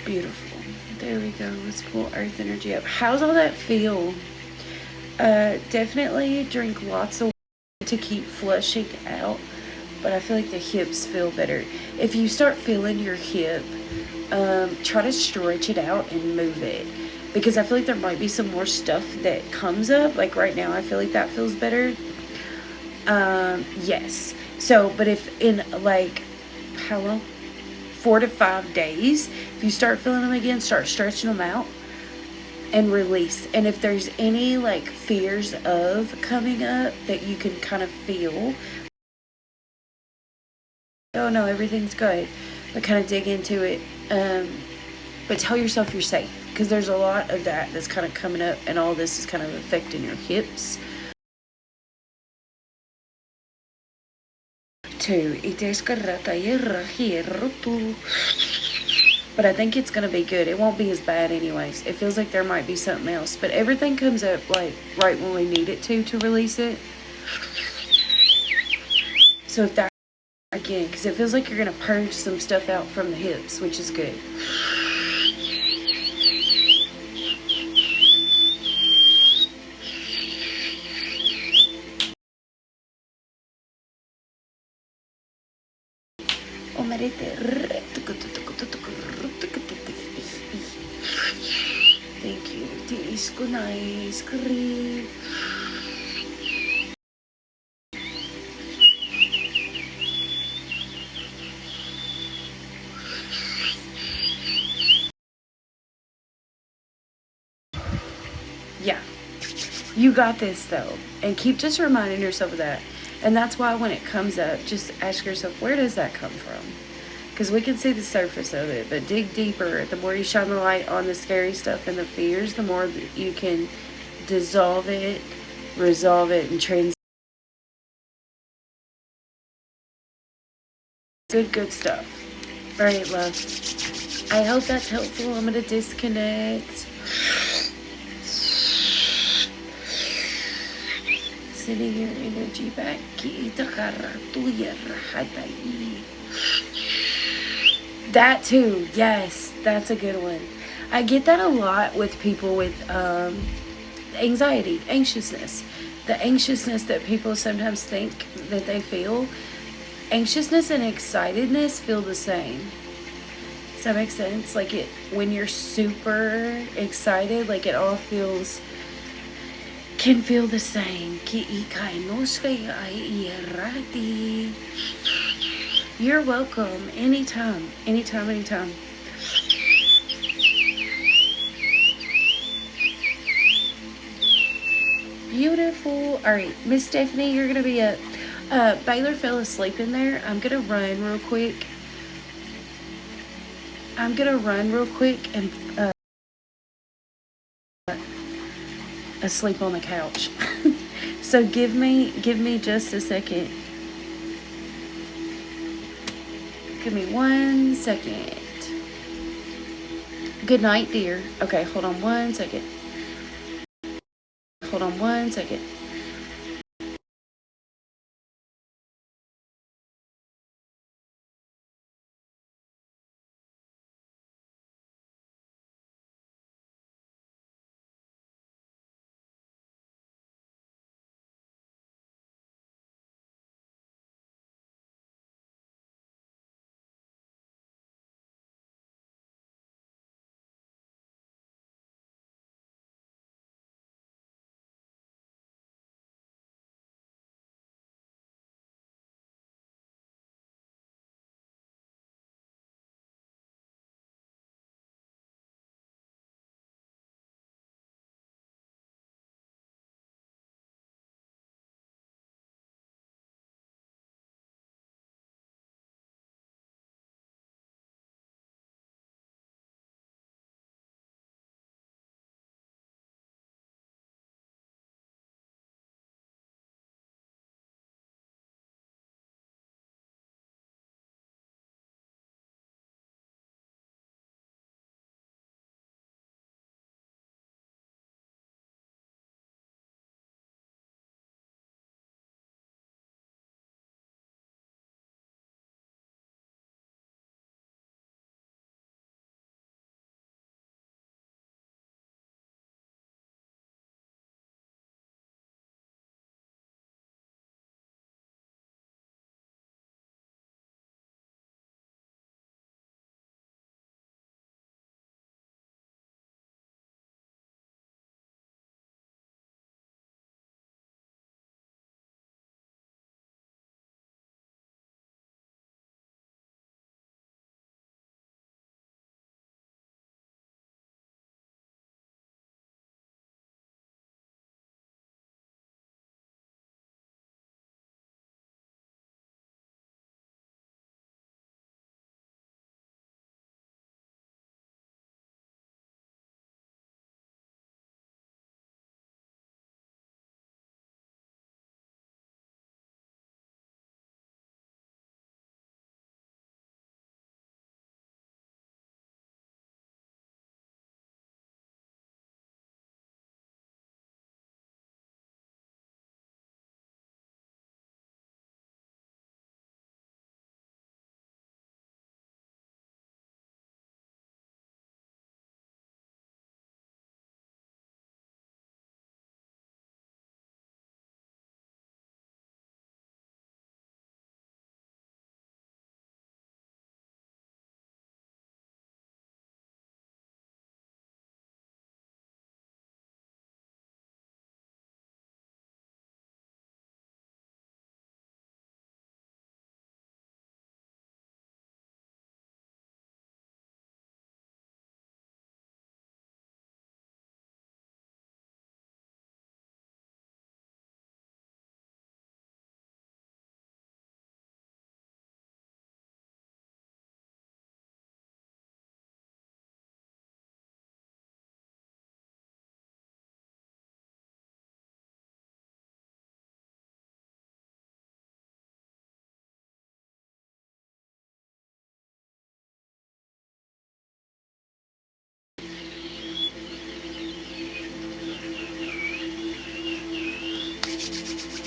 S1: Beautiful. There we go. Let's pull earth energy up. How's all that feel? Definitely drink lots of water to keep flushing out, but I feel like the hips feel better. If you start feeling your hip, try to stretch it out and move it, because I feel like there might be some more stuff that comes up. Like right now, I feel like that feels better. Yes. So, but if in like, how long? 4 to 5 days, if you start feeling them again, start stretching them out and release. And if there's any like fears of coming up that you can kind of feel, oh no, everything's good, but kind of dig into it. But tell yourself you're safe, because there's a lot of that's kind of coming up, and all this is kind of affecting your hips too. But I think it's going to be good. It won't be as bad anyways. It feels like there might be something else, but everything comes up like right when we need it to release it. So if that, again, because it feels like you're going to purge some stuff out from the hips, which is good. Thank you. This is nice cream. Yeah, you got this though, and keep just reminding yourself of that. And that's why when it comes up, just ask yourself, where does that come from? Because we can see the surface of it, but dig deeper. The more you shine the light on the scary stuff and the fears, the more you can dissolve it, resolve it, and good stuff. All right, love. I hope that's helpful. I'm going to disconnect. Sending your energy back. That too, yes, that's a good one. I get that a lot with people with anxiety, anxiousness. The anxiousness that people sometimes think that they feel. Anxiousness and excitedness feel the same. Does that make sense? Like when you're super excited, like it all can feel the same. You're welcome. Anytime. Anytime, anytime. Beautiful. All right, Miss Stephanie, you're gonna be up. Baylor fell asleep in there. I'm gonna run real quick. And asleep on the couch. So give me just a second. Give me 1 second. Good night, dear. Okay, hold on 1 second. Hold on 1 second.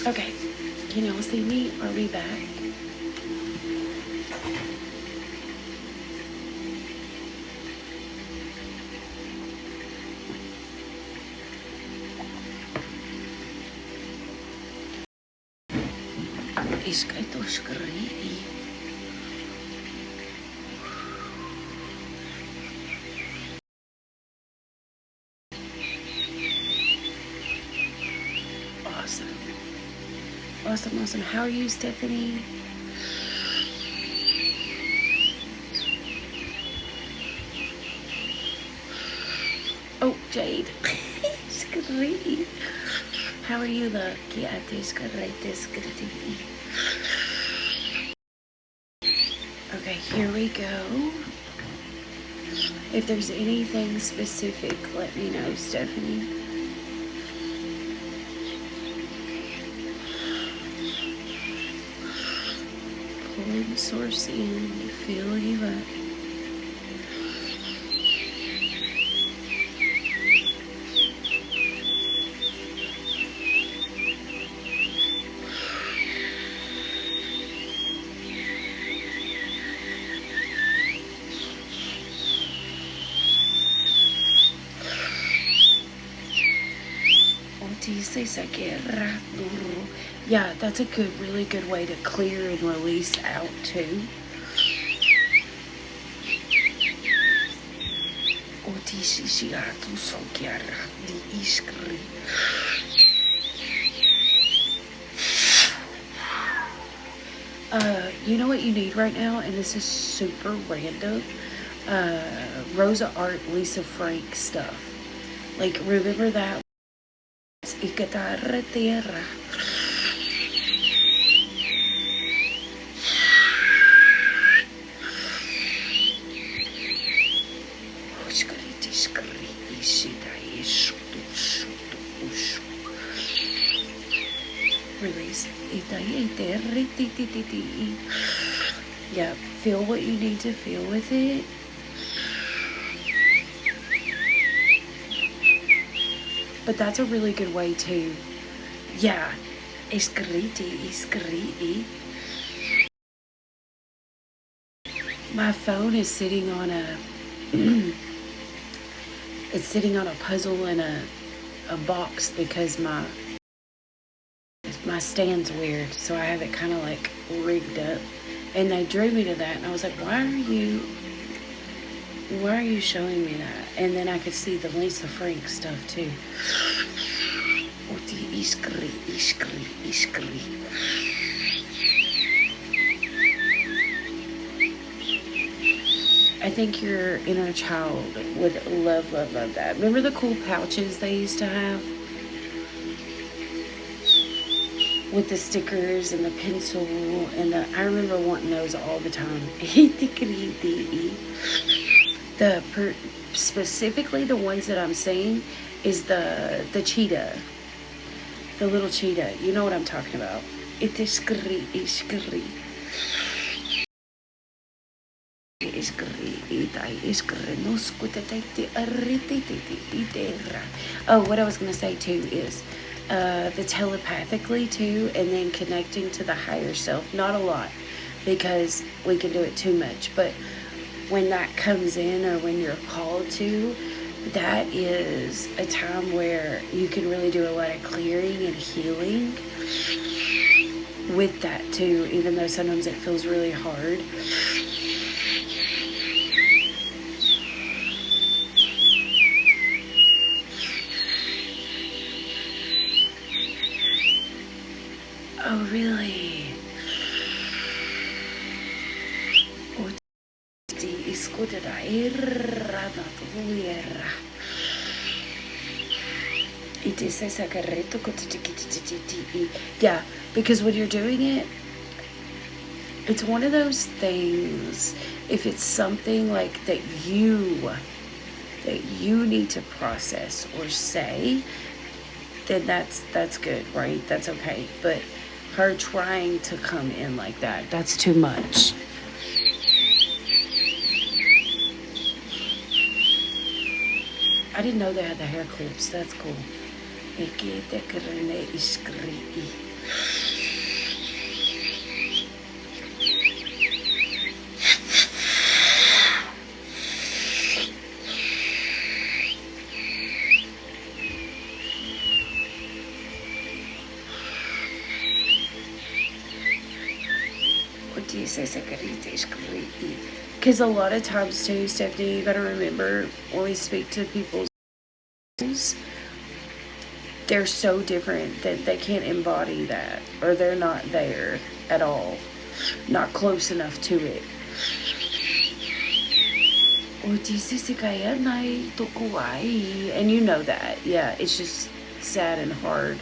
S1: Okay. Can y'all see me? Are we back? Escrito scrivi. Awesome. Awesome, awesome. How are you, Stephanie? Oh, Jade. Scary. How are you, look? Yeah, this good right this good. Okay, here we go. If there's anything specific, let me know, Stephanie. Pulling source in to fill you up. Yeah, that's a really good way to clear and release out too. You know what you need right now, and this is super random. Rosa Art, Lisa Frank stuff. Like, remember that? Y guitarra tierra. Release. Yeah, feel what you need to feel with it. But that's a really good way to, yeah, iskriti. My phone is sitting on a, it's sitting on a puzzle in a box because my stand's weird, so I have it kind of like rigged up, and they drew me to that, and I was like, why are you showing me that? And then I could see the Lisa Frank stuff too. I think your inner child would love that. Remember the cool pouches they used to have? With the stickers and the pencil and I remember wanting those all the time. Specifically the ones that I'm saying is the cheetah. The little cheetah. You know what I'm talking about. Oh, what I was going to say too is the telepathically too, and then connecting to the higher self. Not a lot, because we can do it too much, but when that comes in, or when you're called to, that is a time where you can really do a lot of clearing and healing with that too, even though sometimes it feels really hard. Oh, really? Yeah, because when you're doing it, it's one of those things, if it's something like that you need to process or say, then that's good, right? That's okay. But her trying to come in like that, that's too much. I didn't know they had the hair clips. That's cool. Because a lot of times too, Stephanie, you gotta remember when we speak to people, they're so different that they can't embody that, or they're not there at all, not close enough to it. O tisi kaya nai to kawaii. And you know that. Yeah, it's just sad and hard.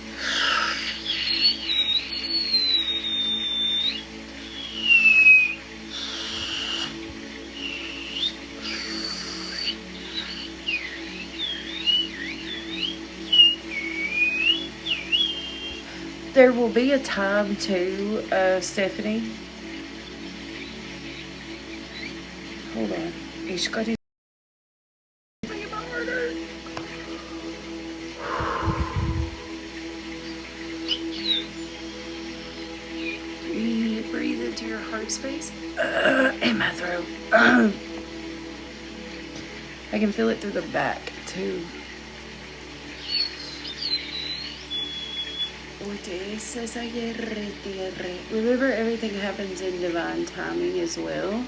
S1: There will be a time too, Stephanie. Hold on. He's got his breathe into your heart space. In my throat. I can feel it through the back too. Remember, everything happens in divine timing as well.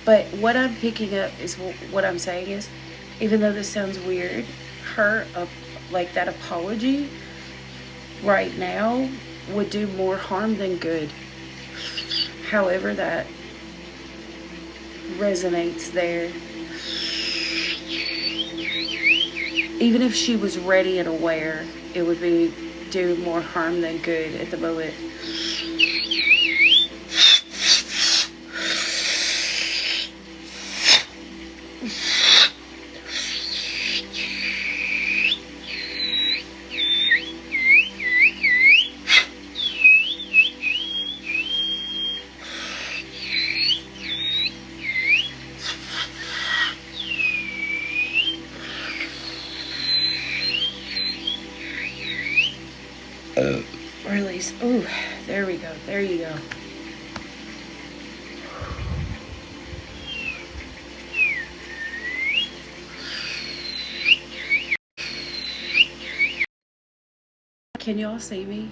S1: But what I'm picking up is what I'm saying is, even though this sounds weird, like that apology right now would do more harm than good. However that resonates there. Even if she was ready and aware, it would do more harm than good at the moment. Release. Ooh, there we go. There you go. Can y'all see me?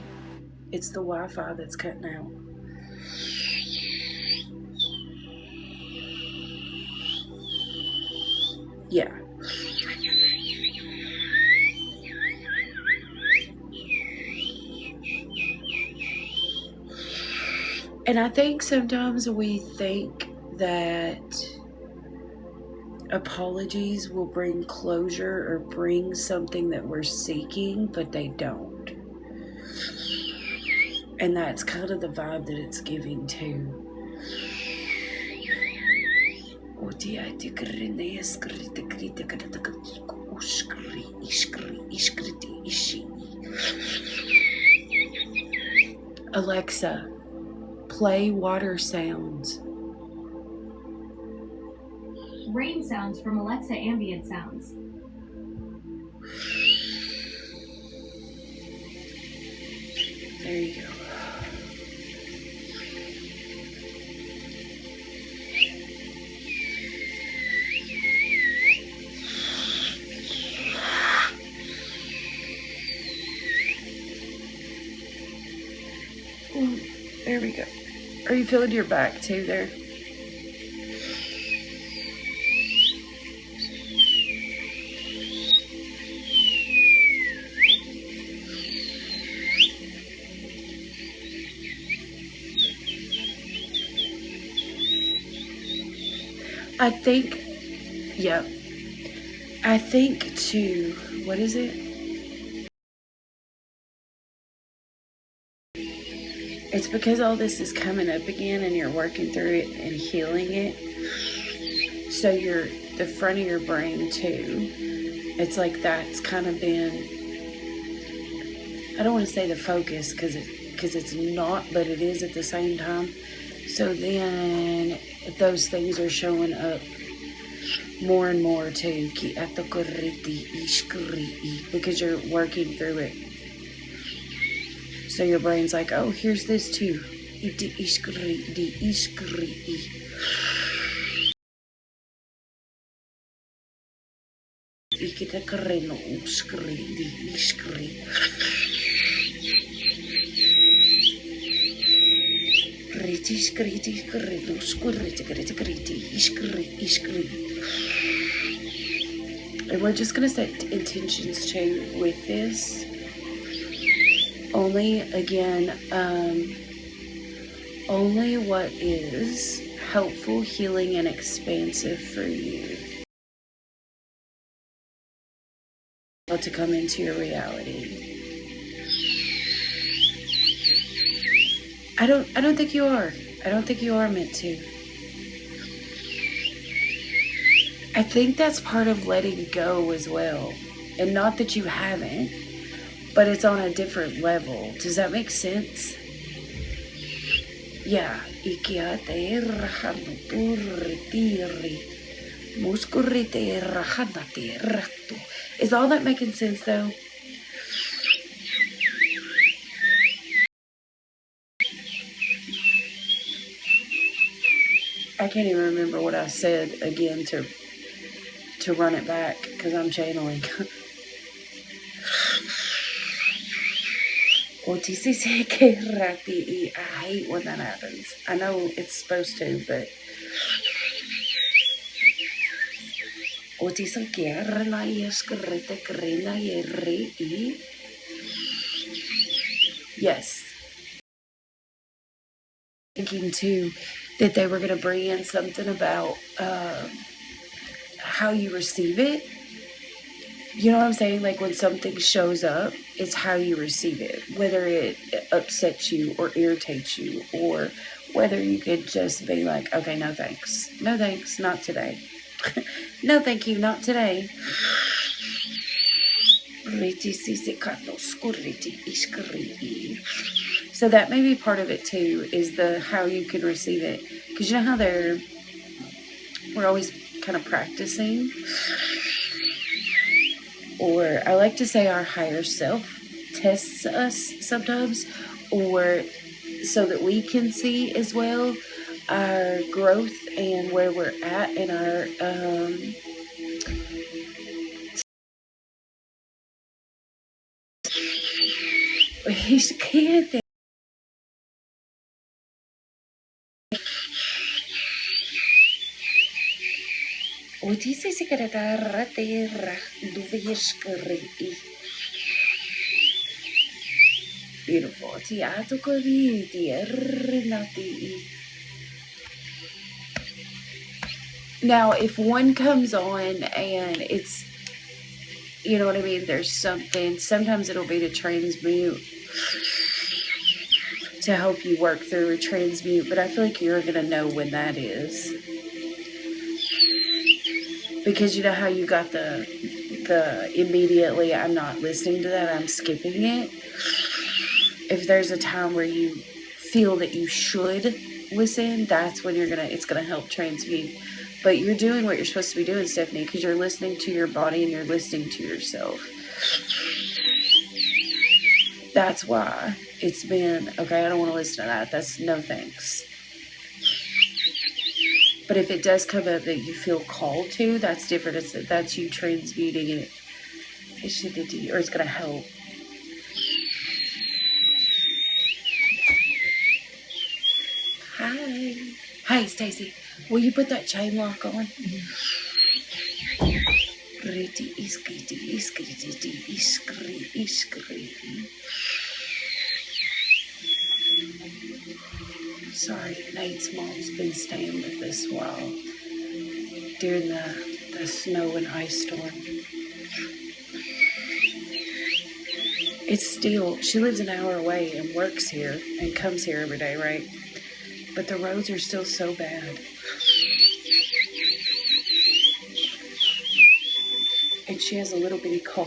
S1: It's the Wi-Fi that's cutting out. Yeah. And I think sometimes we think that apologies will bring closure or bring something that we're seeking, but they don't. And that's kind of the vibe that it's giving too. Alexa, play water sounds.
S3: Rain sounds from Alexa Ambient Sounds.
S1: There you go. Ooh, there we go. Are you feeling your back too there? I think, yeah. I think too, what is it? It's because all this is coming up again and you're working through it and healing it. So the front of your brain too, it's like that's kind of been, I don't want to say the focus because it's not, but it is at the same time. So then those things are showing up more and more too, because you're working through it. So your brain's like, oh, here's this too. And we're just going to set intentions too with this. Only, again, only what is helpful, healing, and expansive for you to come into your reality. I don't think you are. I don't think you are meant to. I think that's part of letting go as well. And not that you haven't, but it's on a different level. Does that make sense? Yeah. Is all that making sense though? I can't even remember what I said again to run it back because I'm channeling. I hate when that happens. I know it's supposed to, but yes. Thinking too that they were going to bring in something about how you receive it. You know what I'm saying? Like when something shows up, it's how you receive it. Whether it upsets you or irritates you, or whether you could just be like, okay, no thanks. No thanks, not today. No thank you, not today. So that may be part of it too, is the how you can receive it. Because you know how we're always kind of practicing. Or I like to say our higher self tests us sometimes, or so that we can see as well our growth and where we're at in our beautiful. Now, if one comes on and it's, you know what I mean, there's something, sometimes it'll be to transmute, to help you work through or transmute, but I feel like you're going to know when that is. Because you know how you got the immediately, I'm not listening to that, I'm skipping it. If there's a time where you feel that you should listen, that's when it's gonna help transmute. But you're doing what you're supposed to be doing, Stephanie, because you're listening to your body and you're listening to yourself. That's why it's been, okay, I don't want to listen to that. That's no thanks. But if it does come up that you feel called to, that's different. That's you transmuting it. Or it's going to help. Hi. Hi, Stacy. Will you put that chain lock on? Sorry, Nate's mom's been staying with us while during the snow and ice storm. It's still, she lives an hour away and works here and comes here every day, right? But the roads are still so bad. And she has a little bitty car.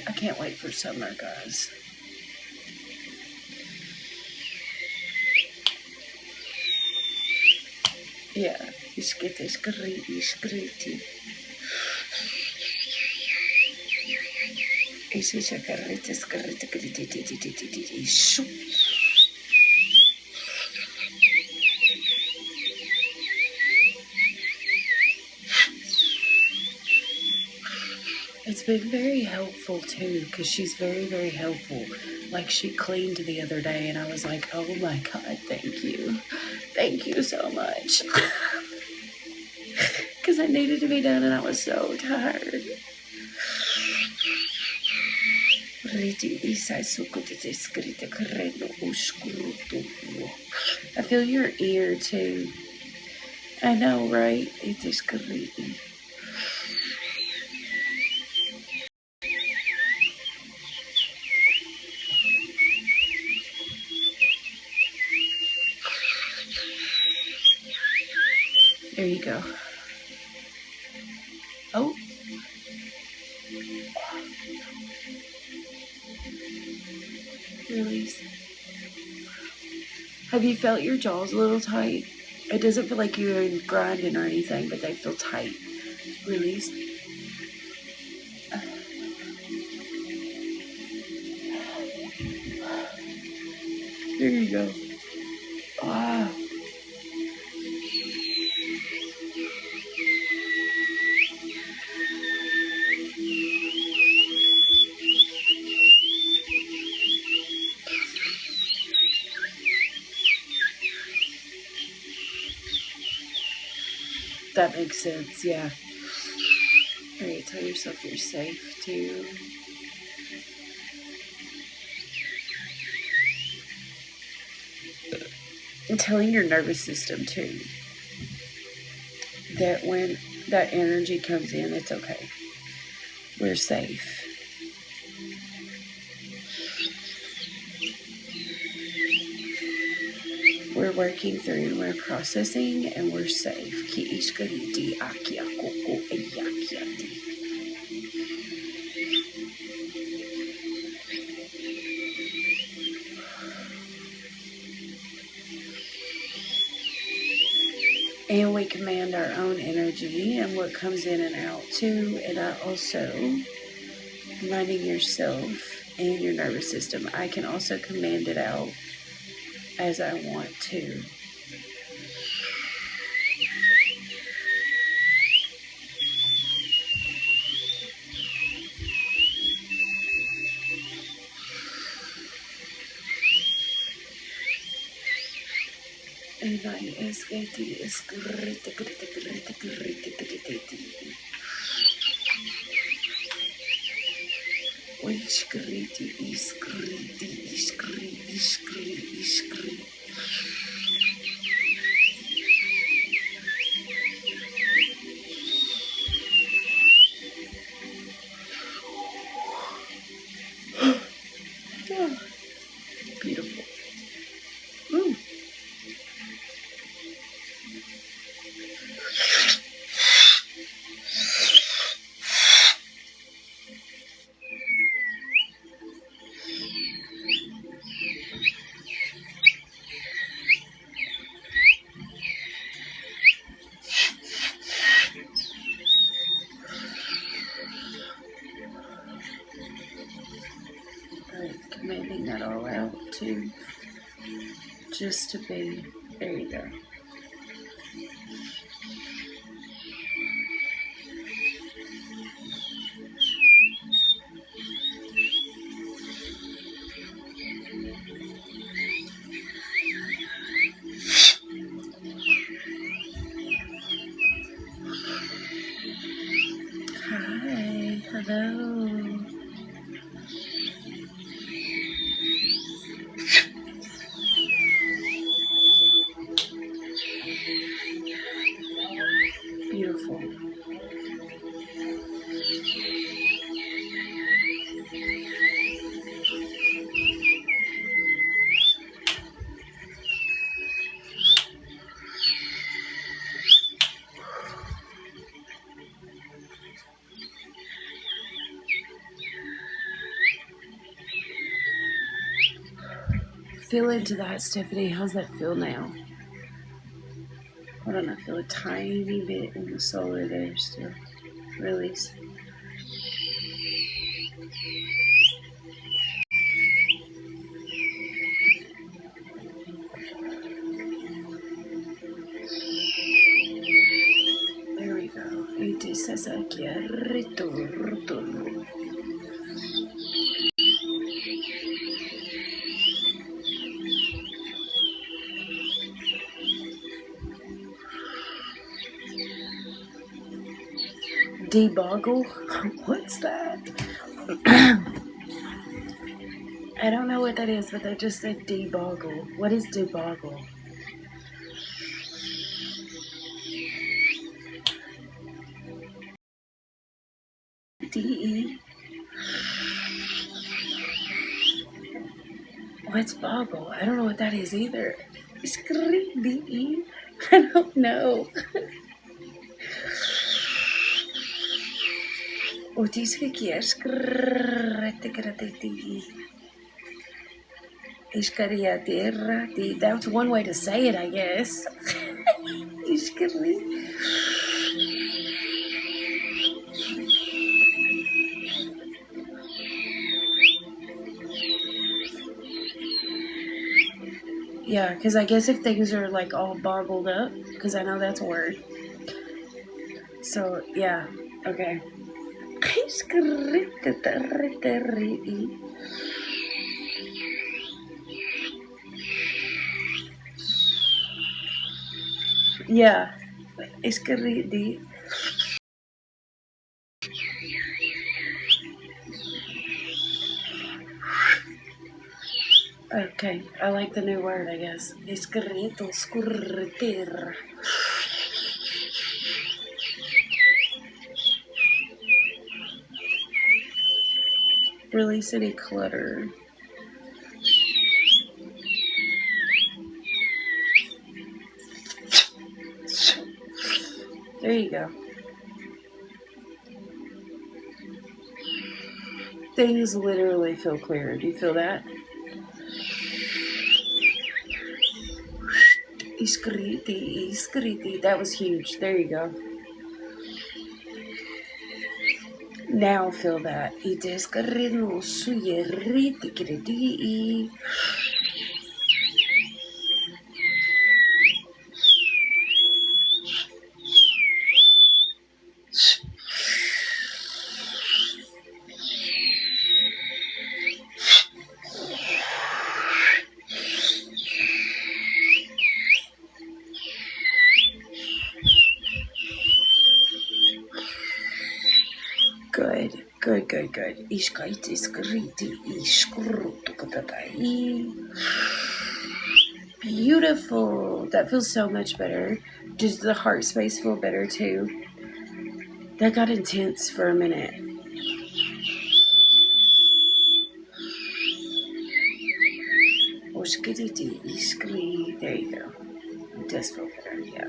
S1: I can't wait for summer, guys. Yeah, It's been very helpful too, because she's very, very helpful. Like she cleaned the other day, and I was like, oh my God, thank you. Thank you so much. Because it needed to be done, and I was so tired. I feel your ear too. I know, right? It is creepy. There you go. Oh. Release. Have you felt your jaws a little tight? It doesn't feel like you're grinding or anything, but they feel tight. Release. There you go. Ah. That makes sense, yeah. Alright, tell yourself you're safe too. And telling your nervous system too that when that energy comes in, it's okay. We're safe. We're working through and we're processing and we're safe. Ki ishkariti akia koko ayakiati. And we command our own energy and what comes in and out too. And I also, reminding yourself and your nervous system, I can also command it out as I want to. And I escati escriti. Iskriti, iskriti, iskri, iskri, iskri. Beautiful. Ooh. Alright, commanding that all out too. Just to be. There you go. Hi, hello. Beautiful. Feel into that, Stephanie. How's that feel now? Hold on, I feel a tiny bit in the solar there still. Release. There we go. It is as a Deboggle? What's that? I don't know what that is, but they just said deboggle. What is deboggle? D-E? What's boggle? I don't know what that is either. D-E? I don't know. That's one way to say it, I guess. Yeah, because I guess if things are like all boggled up, because I know that's a word. So, yeah, okay. Yeah, iskaridi. Okay, I like the new word, I guess. Iskarito skurritir. Release any clutter. There you go. Things literally feel clearer. Do you feel that? Iskriti, iskriti. That was huge. There you go. Now feel that. It is carino suyeriti kriti. Good, good, good, good. Ishkaiti iskriti ishkrutukatai. Beautiful. That feels so much better. Does the heart space feel better too? That got intense for a minute. There you go. It does feel better, yeah.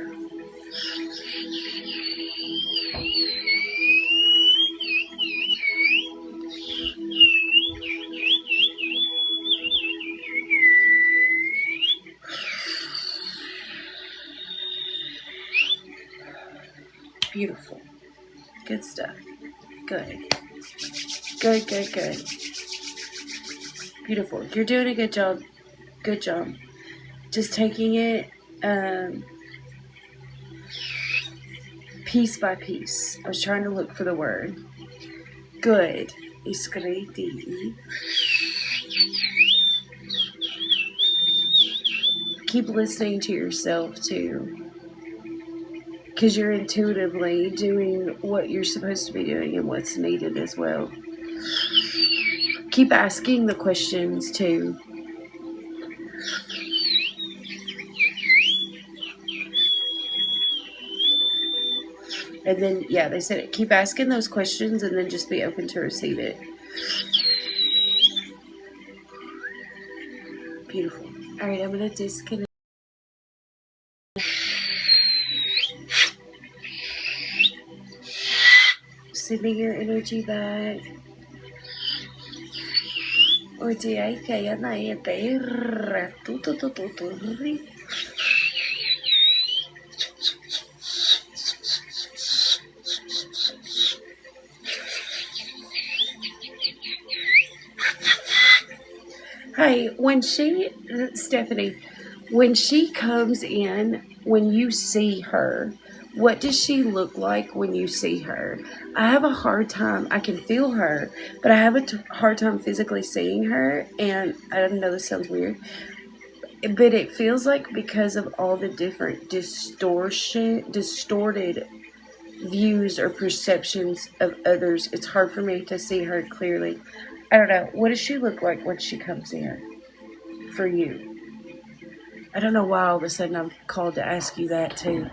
S1: Beautiful. Good stuff. Good. Good, good, good. Beautiful. You're doing a good job. Good job. Just taking it piece by piece. I was trying to look for the word. Good. Iskriti. Keep listening to yourself too. Because you're intuitively doing what you're supposed to be doing and what's needed as well. Keep asking the questions too. And then, yeah, they said it. Keep asking those questions and then just be open to receive it. Beautiful. All right, I'm going to disconnect. Sending your energy back. Hey, Stephanie, when she comes in, when you see her, What does she look like when you see her? I have a hard time. I can feel her, but I have a hard time physically seeing her. And I don't know, this sounds weird, but it feels like because of all the different distorted views or perceptions of others, it's hard for me to see her clearly. I don't know. What does she look like when she comes in for you? I don't know why all of a sudden I'm called to ask you that too.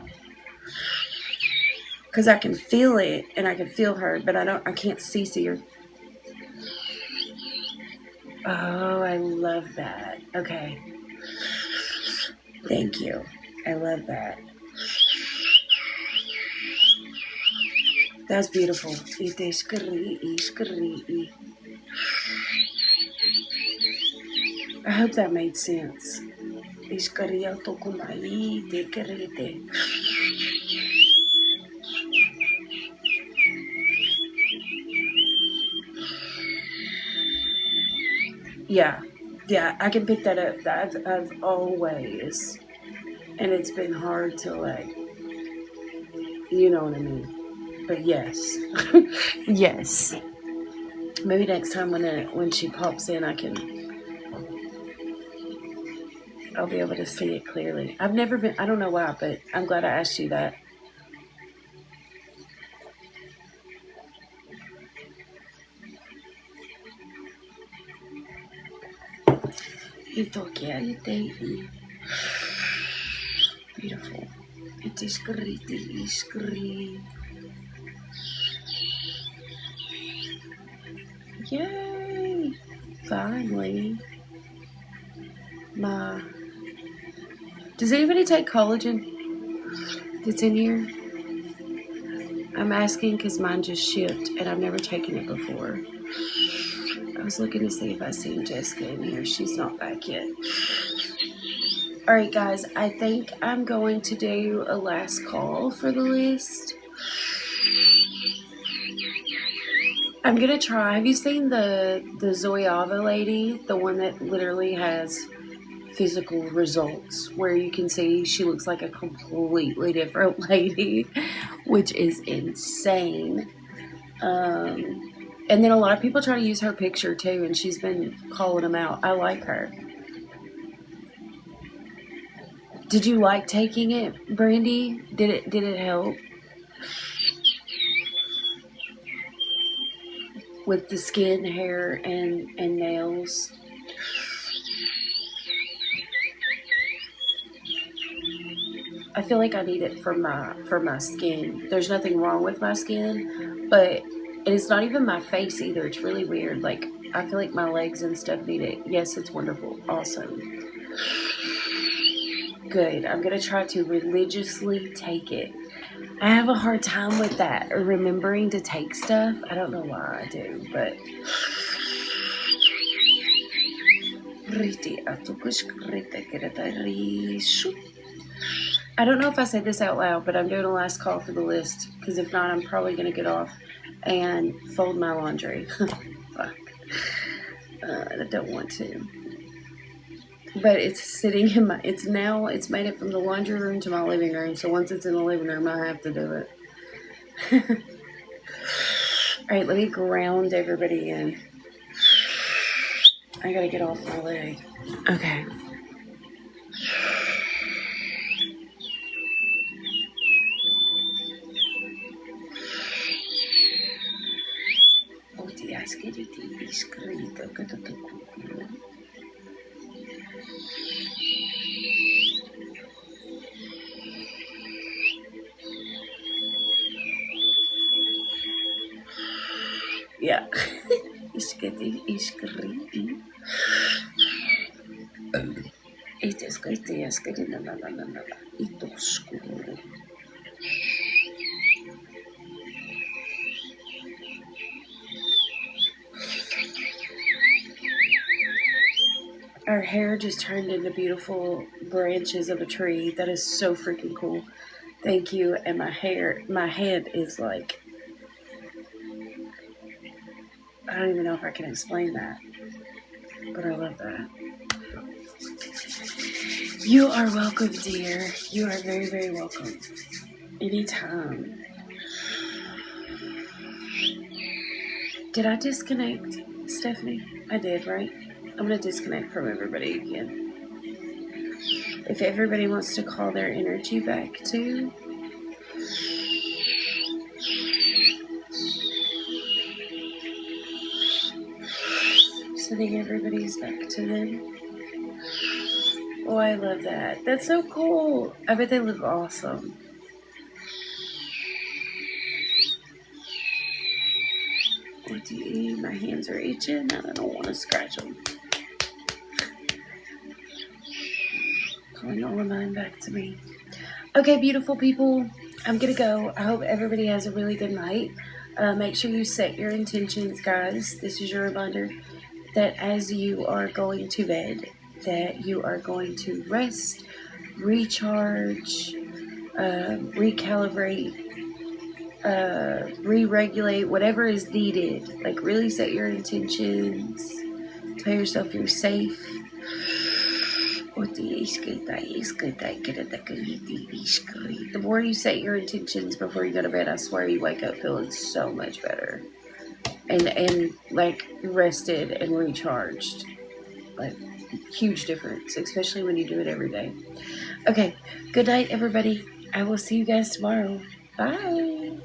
S1: Because I can feel it and I can feel her, but I can't see her. Oh, I love that. Okay. Thank you. I love that. That's beautiful. I hope that made sense. Yeah, I can pick that up. I've always, and it's been hard to like, you know what I mean. But yes, yes. Maybe next time when she pops in, I'll be able to see it clearly. I've never been. I don't know why, but I'm glad I asked you that. Beautiful. It is great. It is great. Yay! Finally. Does anybody take collagen that's in here? I'm asking because mine just shipped and I've never taken it before. I was looking to see if I seen Jessica in here. She's not back yet. Alright guys, I think I'm going to do a last call for the list. I'm going to try. Have you seen the Zoyava lady? The one that literally has physical results where you can see she looks like a completely different lady, which is insane. And then a lot of people try to use her picture too, and she's been calling them out. I like her. Did you like taking it, Brandy? Did it help with the skin, hair, and nails? I feel like I need it for my skin. There's nothing wrong with my skin, but it's not even my face either. It's really weird. Like, I feel like my legs and stuff need it. Yes, it's wonderful. Awesome. Good. I'm going to try to religiously take it. I have a hard time with that, or remembering to take stuff. I don't know why I do, but... I don't know if I said this out loud, but I'm doing a last call for the list, because if not, I'm probably going to get off and fold my laundry. Fuck. I don't want to. But it's sitting in my, it's made it from the laundry room to my living room, so once it's in the living room, I have to do it. Alright, let me ground everybody in. I gotta get off my leg. Okay. Yeah. Our hair just turned into beautiful branches of a tree. That is so freaking cool. Thank you. And my head is like, I don't even know if I can explain that, but I love that. You are welcome, dear. You are very, very welcome. Anytime. Did I disconnect, Stephanie? I did, right? I'm going to disconnect from everybody again. If everybody wants to call their energy back too. Sending everybody's back to them. Oh, I love that. That's so cool. I bet they look awesome. My hands are itching and I don't want to scratch them. Calling all of mine back to me. Okay, beautiful people. I'm going to go. I hope everybody has a really good night. Make sure you set your intentions, guys. This is your reminder that as you are going to bed, that you are going to rest, recharge, recalibrate, re-regulate, whatever is needed. Like, really set your intentions. Tell yourself you're safe. The more you set your intentions before you go to bed, I swear you wake up feeling so much better. And like rested and recharged. Like, huge difference, especially when you do it every day. Okay, good night, everybody. I will see you guys tomorrow. Bye.